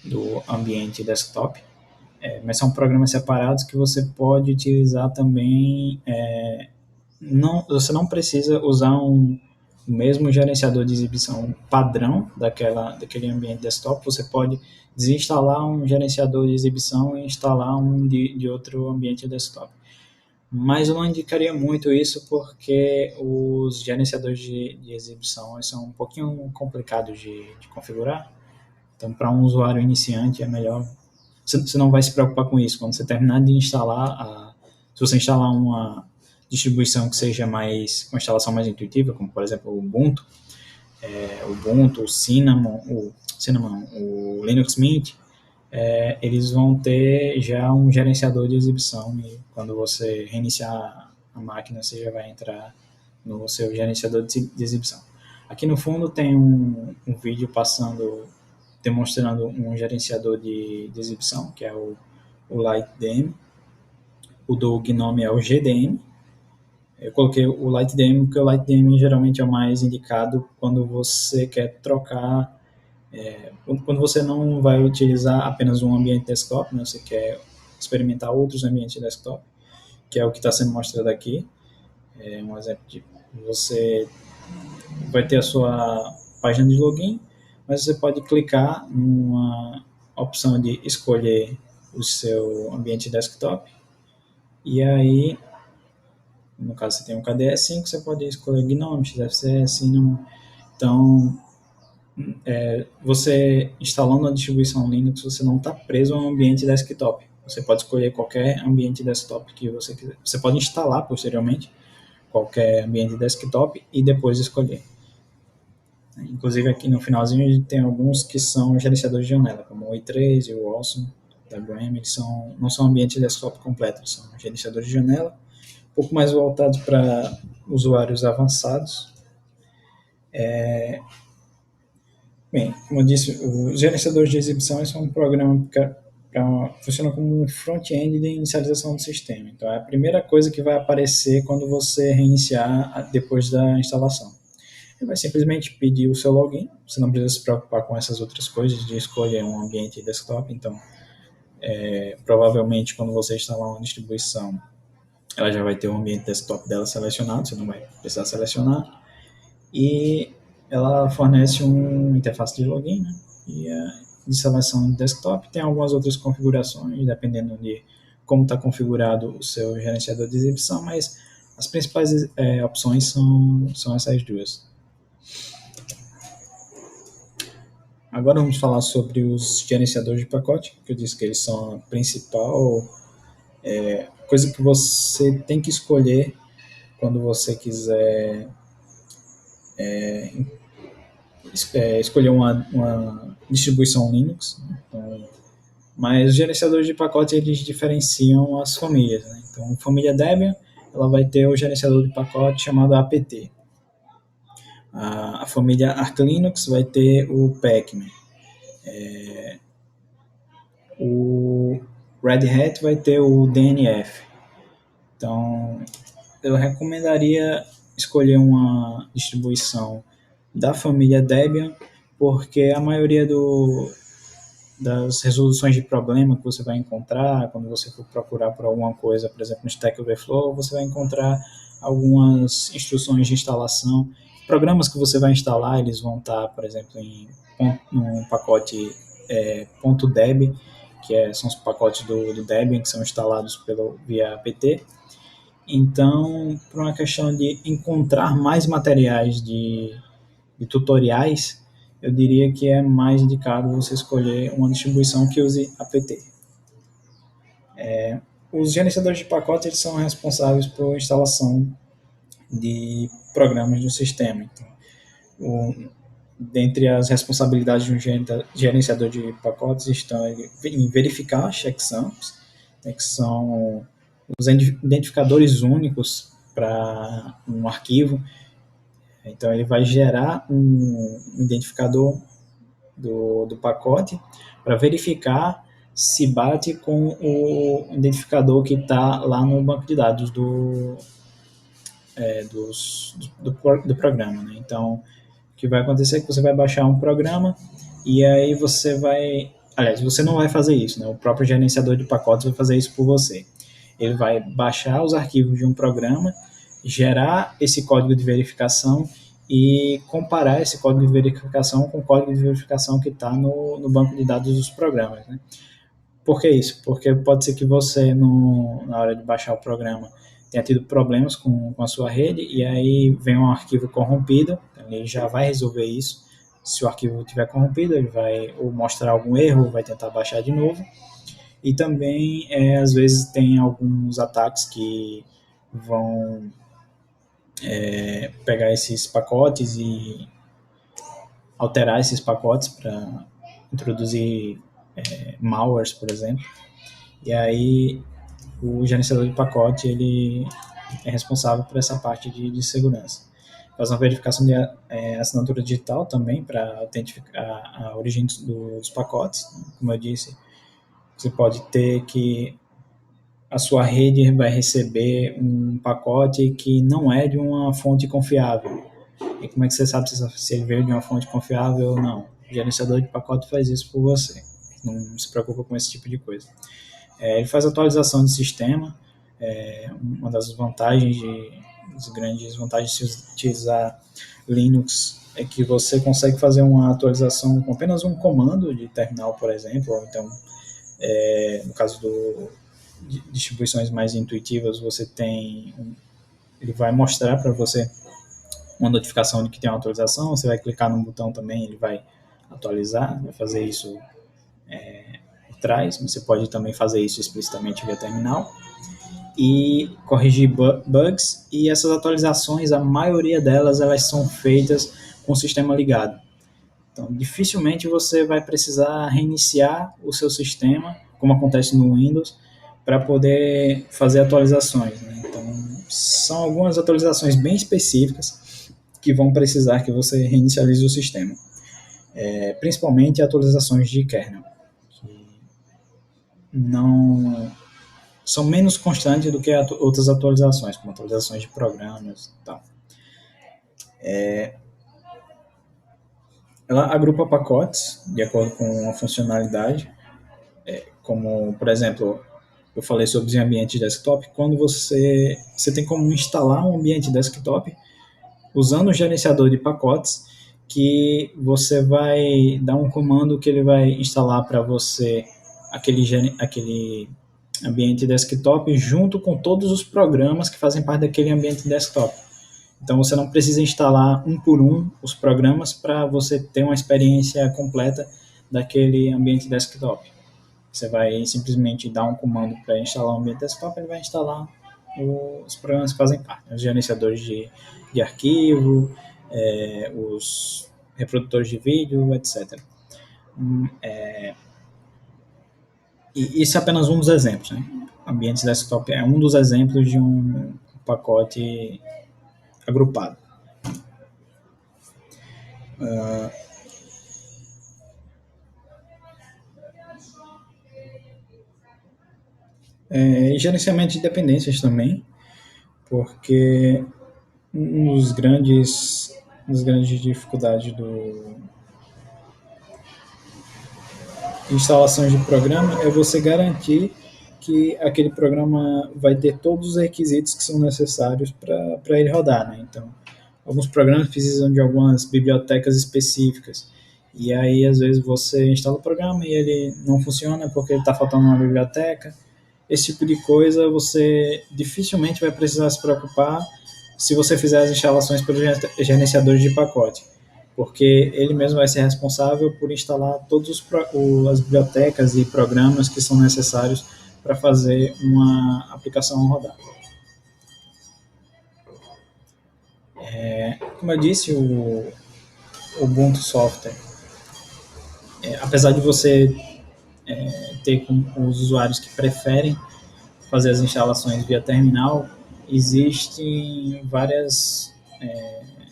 do ambiente desktop. Mas são programas separados que você pode utilizar também. Você não precisa usar o mesmo gerenciador de exibição padrão daquele ambiente desktop. Você pode desinstalar um gerenciador de exibição e instalar um de outro ambiente desktop. Mas eu não indicaria muito isso porque os gerenciadores de exibição são um pouquinho complicados de configurar. Então, para um usuário iniciante, é melhor. Você não vai se preocupar com isso. Quando você terminar de instalar, se você instalar uma distribuição que seja com instalação mais intuitiva, como por exemplo o Ubuntu, o Cinnamon, o Linux Mint, eles vão ter já um gerenciador de exibição e quando você reiniciar a máquina, você já vai entrar no seu gerenciador de exibição. Aqui no fundo tem um vídeo demonstrando um gerenciador de exibição, que é o LightDM. O do GNOME é o GDM. Eu coloquei o LightDM porque o LightDM geralmente é o mais indicado quando você quer trocar, quando você não vai utilizar apenas um ambiente desktop, né, você quer experimentar outros ambientes desktop, que é o que está sendo mostrado aqui. Um exemplo de você vai ter a sua página de login, mas você pode clicar numa opção de escolher o seu ambiente desktop e aí, no caso você tem um KDE 5, você pode escolher GNOME, XFCE, Cinnamon. Então, você instalando a distribuição Linux, você não está preso a um ambiente desktop. Você pode escolher qualquer ambiente desktop que você quiser. Você pode instalar posteriormente qualquer ambiente desktop e depois escolher. Inclusive aqui no finalzinho a gente tem alguns que são gerenciadores de janela, como o i3 e o Awesome, WM, eles não são ambientes desktop completos, são gerenciadores de janela, um pouco mais voltados para usuários avançados. Bem, como eu disse, os gerenciadores de exibição são um programa que funciona como um front-end de inicialização do sistema. Então, é a primeira coisa que vai aparecer quando você reiniciar depois da instalação. Ele vai simplesmente pedir o seu login, você não precisa se preocupar com essas outras coisas de escolher um ambiente desktop, então provavelmente quando você instalar uma distribuição, ela já vai ter o ambiente desktop dela selecionado, você não vai precisar selecionar, e ela fornece uma interface de login, né? E a instalação de desktop tem algumas outras configurações, dependendo de como está configurado o seu gerenciador de exibição, mas as principais opções são essas duas. Agora vamos falar sobre os gerenciadores de pacote, que eu disse que eles são a principal coisa que você tem que escolher quando você quiser escolher uma distribuição Linux. Então, mas os gerenciadores de pacote eles diferenciam as famílias. Né? Então, a família Debian ela vai ter o gerenciador de pacote chamado apt. A família Arch Linux vai ter o Pacman. O Red Hat vai ter o DNF. Então, eu recomendaria escolher uma distribuição da família Debian, porque a maioria das resoluções de problema que você vai encontrar quando você for procurar por alguma coisa, por exemplo, no Stack Overflow, você vai encontrar algumas instruções de instalação. Programas que você vai instalar, eles vão estar, por exemplo, em um pacote .deb, são os pacotes do Debian que são instalados via apt. Então, por uma questão de encontrar mais materiais de tutoriais, eu diria que é mais indicado você escolher uma distribuição que use apt. Os gerenciadores de pacote eles são responsáveis por instalação de programas do sistema. Então, dentre as responsabilidades de um gerenciador de pacotes estão em verificar checksums, né, que são os identificadores únicos para um arquivo. Então, ele vai gerar um identificador do pacote para verificar se bate com o identificador que está lá no banco de dados do programa. Né? Então, o que vai acontecer é que você vai baixar um programa e aí você vai... Aliás, você não vai fazer isso, né? O próprio gerenciador de pacotes vai fazer isso por você. Ele vai baixar os arquivos de um programa, gerar esse código de verificação e comparar esse código de verificação com o código de verificação que está no banco de dados dos programas. Né? Por que isso? Porque pode ser que você, na hora de baixar o programa, tenha tido problemas com a sua rede e aí vem um arquivo corrompido, ele já vai resolver isso. Se o arquivo estiver corrompido, ele vai ou mostrar algum erro, ou vai tentar baixar de novo. E também, às vezes, tem alguns ataques que vão pegar esses pacotes e alterar esses pacotes para introduzir malwares, por exemplo. E aí o gerenciador de pacote ele é responsável por essa parte de segurança. Faz uma verificação de assinatura digital também para autentificar a origem dos pacotes. Como eu disse, você pode ter que a sua rede vai receber um pacote que não é de uma fonte confiável. E como é que você sabe se ele veio de uma fonte confiável ou não? O gerenciador de pacote faz isso por você. Não se preocupa com esse tipo de coisa. Ele faz atualização de sistema. Uma das vantagens, das grandes vantagens de se utilizar Linux é que você consegue fazer uma atualização com apenas um comando de terminal, por exemplo, ou então, no caso de distribuições mais intuitivas, ele vai mostrar para você uma notificação de que tem uma atualização, você vai clicar no botão também, ele vai atualizar, vai fazer isso por trás, você pode também fazer isso explicitamente via terminal, e corrigir bugs, e essas atualizações, a maioria delas, elas são feitas com o sistema ligado. Então, dificilmente você vai precisar reiniciar o seu sistema, como acontece no Windows, para poder fazer atualizações. Né? Então, são algumas atualizações bem específicas que vão precisar que você reinicialize o sistema. Principalmente atualizações de kernel, que não são menos constantes do que outras atualizações, como atualizações de programas e tal. Ela agrupa pacotes de acordo com a funcionalidade, como, por exemplo, eu falei sobre os ambientes desktop. Quando você tem como instalar um ambiente desktop usando o gerenciador de pacotes, que você vai dar um comando que ele vai instalar para você aquele ambiente desktop junto com todos os programas que fazem parte daquele ambiente desktop. Então você não precisa instalar um por um os programas para você ter uma experiência completa daquele ambiente desktop. Você vai simplesmente dar um comando para instalar o ambiente desktop, ele vai instalar os programas que fazem parte, os gerenciadores de arquivo, os reprodutores de vídeo, etc. E isso é apenas um dos exemplos. Né? Ambientes desktop é um dos exemplos de um pacote agrupado. E gerenciamento de dependências também, porque um das grandes dificuldades do instalações de programa é você garantir que aquele programa vai ter todos os requisitos que são necessários para ele rodar. Né? Então, alguns programas precisam de algumas bibliotecas específicas. E aí, às vezes, você instala o programa e ele não funciona porque está faltando uma biblioteca. Esse tipo de coisa você dificilmente vai precisar se preocupar se você fizer as instalações pelo gerenciador de pacote, porque ele mesmo vai ser responsável por instalar todas as bibliotecas e programas que são necessários para fazer uma aplicação rodar. Como eu disse, o Ubuntu Software, apesar de você ter com os usuários que preferem fazer as instalações via terminal, existem várias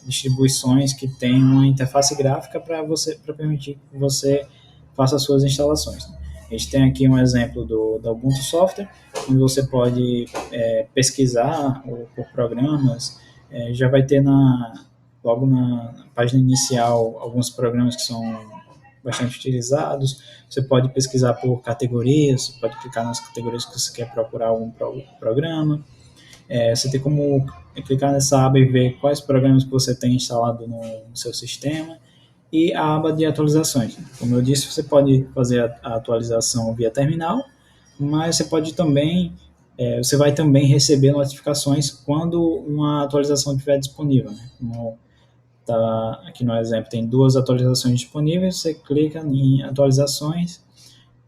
distribuições que têm uma interface gráfica para permitir que você faça as suas instalações. A gente tem aqui um exemplo da Ubuntu Software, onde você pode pesquisar por programas, já vai ter logo na página inicial alguns programas que são bastante utilizados. Você pode pesquisar por categorias, você pode clicar nas categorias que você quer procurar algum programa. Você tem como clicar nessa aba e ver quais programas que você tem instalado no seu sistema e a aba de atualizações. Como eu disse, você pode fazer a atualização via terminal, mas você pode também, você vai também receber notificações quando uma atualização estiver disponível. Né? Como tá aqui no exemplo, tem 2 atualizações disponíveis, você clica em atualizações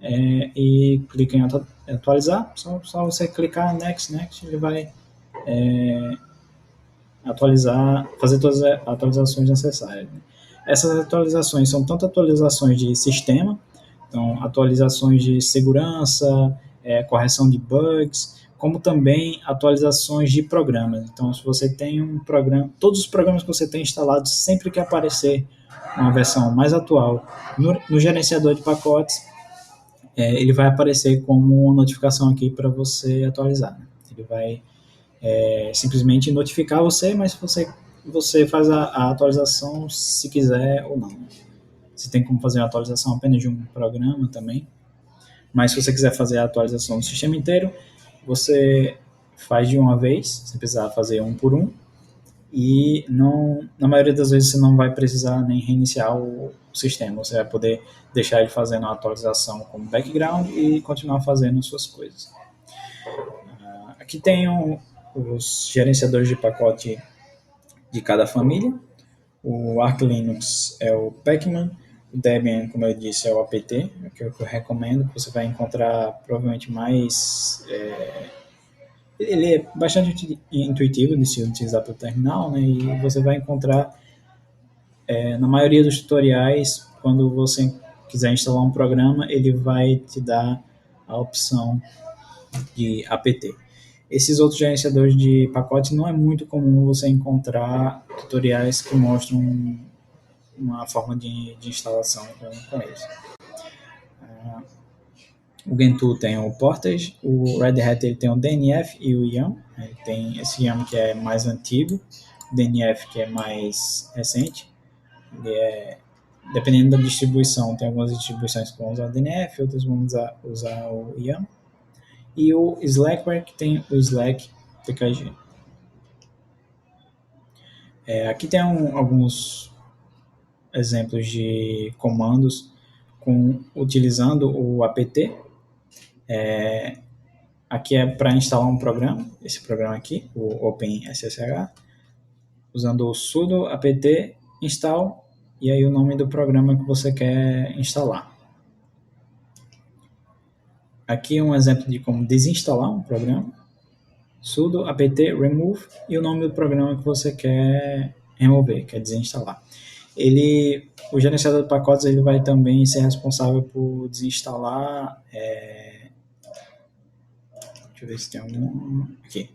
e clica em atualizar, só você clicar next, ele vai atualizar, fazer todas as atualizações necessárias. Né? Essas atualizações são tanto atualizações de sistema, então atualizações de segurança, correção de bugs, como também atualizações de programas. Então, se você tem um programa, todos os programas que você tem instalados, sempre que aparecer uma versão mais atual no gerenciador de pacotes, ele vai aparecer como uma notificação aqui para você atualizar. Né? Ele vai simplesmente notificar você, mas você faz a atualização se quiser ou não. Você tem como fazer a atualização apenas de um programa também, mas se você quiser fazer a atualização do sistema inteiro, você faz de uma vez, sem precisar fazer um por um, e na maioria das vezes você não vai precisar nem reiniciar o sistema, você vai poder deixar ele fazendo a atualização como background e continuar fazendo suas coisas. Aqui tem os gerenciadores de pacote de cada família. O Arch Linux é o Pacman, o Debian, como eu disse, é o apt, que eu recomendo, que você vai encontrar provavelmente mais... ele é bastante intuitivo de se utilizar pelo terminal, né, e você vai encontrar, na maioria dos tutoriais, quando você quiser instalar um programa, ele vai te dar a opção de apt. Esses outros gerenciadores de pacote não é muito comum você encontrar tutoriais que mostram uma forma de instalação com eles. O Gentoo tem o Portage, o Red Hat ele tem o DNF e o YAM. Ele tem esse YAM que é mais antigo, o DNF que é mais recente. Dependendo da distribuição, tem algumas distribuições que vão usar o DNF, outras vão usar o YAM. E o Slackware que tem o Slack TKG. Aqui tem alguns exemplos de comandos utilizando o apt. Aqui é para instalar um programa, esse programa aqui, o OpenSSH. usando o sudo apt install e aí o nome do programa que você quer instalar. Aqui é um exemplo de como desinstalar um programa. Sudo apt remove e o nome do programa que você quer remover, quer desinstalar. O gerenciador de pacotes ele vai também ser responsável por desinstalar. Deixa eu ver se tem algum. Aqui.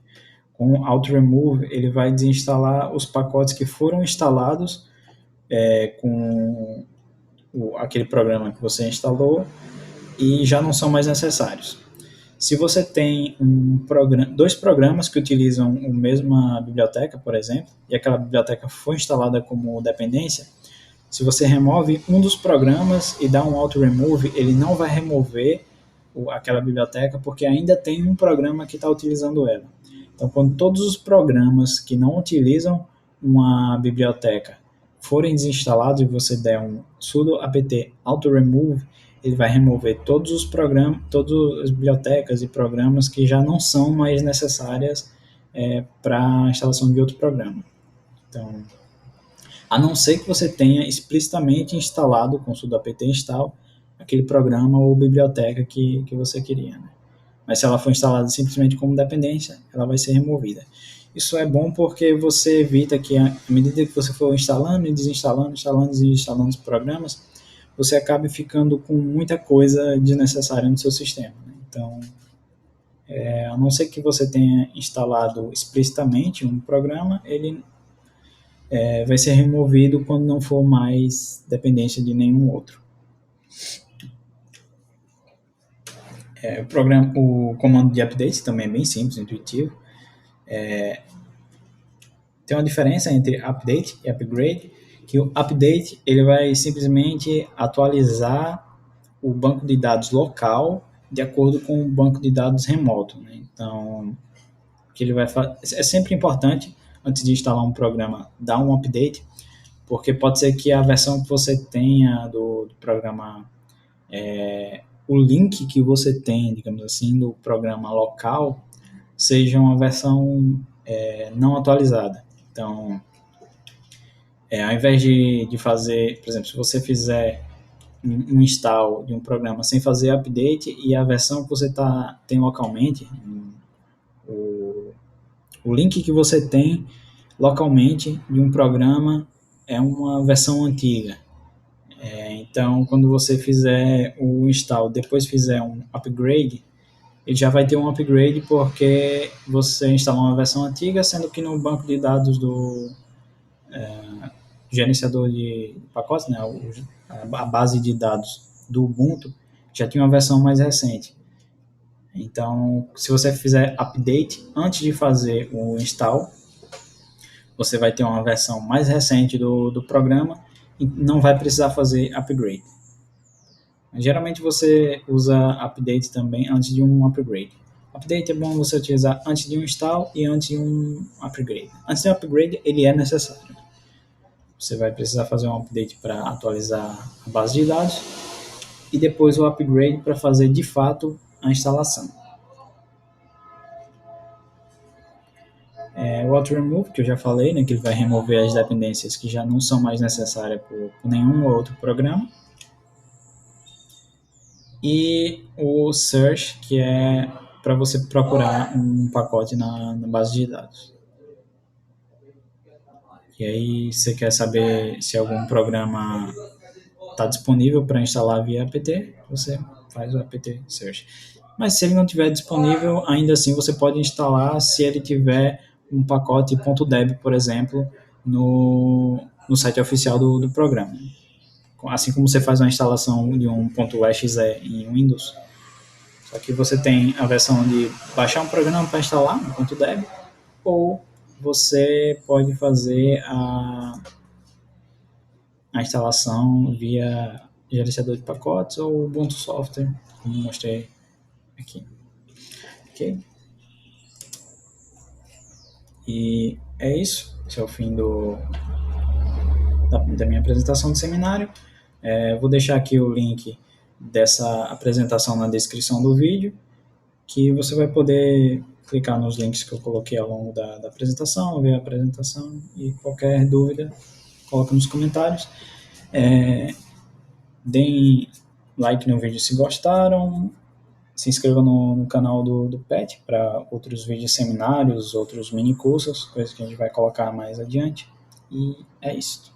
Com o auto remove, ele vai desinstalar os pacotes que foram instalados com aquele programa que você instalou e já não são mais necessários. Se você tem dois programas que utilizam a mesma biblioteca, por exemplo, e aquela biblioteca foi instalada como dependência, se você remove um dos programas e dá um auto remove, ele não vai remover aquela biblioteca porque ainda tem um programa que está utilizando ela. Então, quando todos os programas que não utilizam uma biblioteca forem desinstalados e você der um sudo apt auto remove, ele vai remover todos os programas, todas as bibliotecas e programas que já não são mais necessárias para a instalação de outro programa. Então, a não ser que você tenha explicitamente instalado com sudo apt install aquele programa ou biblioteca que você queria. Né? Mas se ela for instalada simplesmente como dependência, ela vai ser removida. Isso é bom porque você evita que, à medida que você for instalando e desinstalando, instalando e desinstalando os programas, você acabe ficando com muita coisa desnecessária no seu sistema. Né? Então, a não ser que você tenha instalado explicitamente um programa, ele vai ser removido quando não for mais dependência de nenhum outro. O comando de update também é bem simples, intuitivo. Tem uma diferença entre update e upgrade, que o update ele vai simplesmente atualizar o banco de dados local de acordo com o banco de dados remoto. Né? Então, o que ele vai é sempre importante, antes de instalar um programa, dar um update, porque pode ser que a versão que você tenha do programa, o link que você tem, digamos assim, do programa local, seja uma versão não atualizada. Então, ao invés de fazer, por exemplo, se você fizer um install de um programa sem fazer update e a versão que você tem localmente, o link que você tem localmente de um programa é uma versão antiga. Então, quando você fizer o install, depois fizer um upgrade, ele já vai ter um upgrade porque você instalou uma versão antiga, sendo que no banco de dados do gerenciador de pacotes, né, a base de dados do Ubuntu, já tinha uma versão mais recente. Então, se você fizer update antes de fazer o install, você vai ter uma versão mais recente do programa e não vai precisar fazer upgrade. Geralmente você usa update também antes de um upgrade. Update é bom você utilizar antes de um install e antes de um upgrade. Antes de um upgrade, ele é necessário. Você vai precisar fazer um update para atualizar a base de dados e depois o upgrade para fazer de fato a instalação. O auto remove, que eu já falei, né, que ele vai remover as dependências que já não são mais necessárias por nenhum outro programa. E o search, que é para você procurar um pacote na base de dados. E aí você quer saber se algum programa está disponível para instalar via apt, você faz o apt search. Mas se ele não estiver disponível, ainda assim você pode instalar se ele tiver um pacote .deb, por exemplo, no site oficial do programa. Assim como você faz uma instalação de um .exe em Windows, só que você tem a versão de baixar um programa para instalar, um .deb, ou você pode fazer a instalação via gerenciador de pacotes ou Ubuntu Software, como mostrei aqui. Ok? E é isso. Esse é o fim da minha apresentação do seminário. Vou deixar aqui o link dessa apresentação na descrição do vídeo, que você vai poder clicar nos links que eu coloquei ao longo da apresentação, ver a apresentação e qualquer dúvida, coloca nos comentários. Deem like no vídeo se gostaram, se inscreva no canal do PET para outros vídeos seminários, outros mini cursos, coisas que a gente vai colocar mais adiante. E é isso.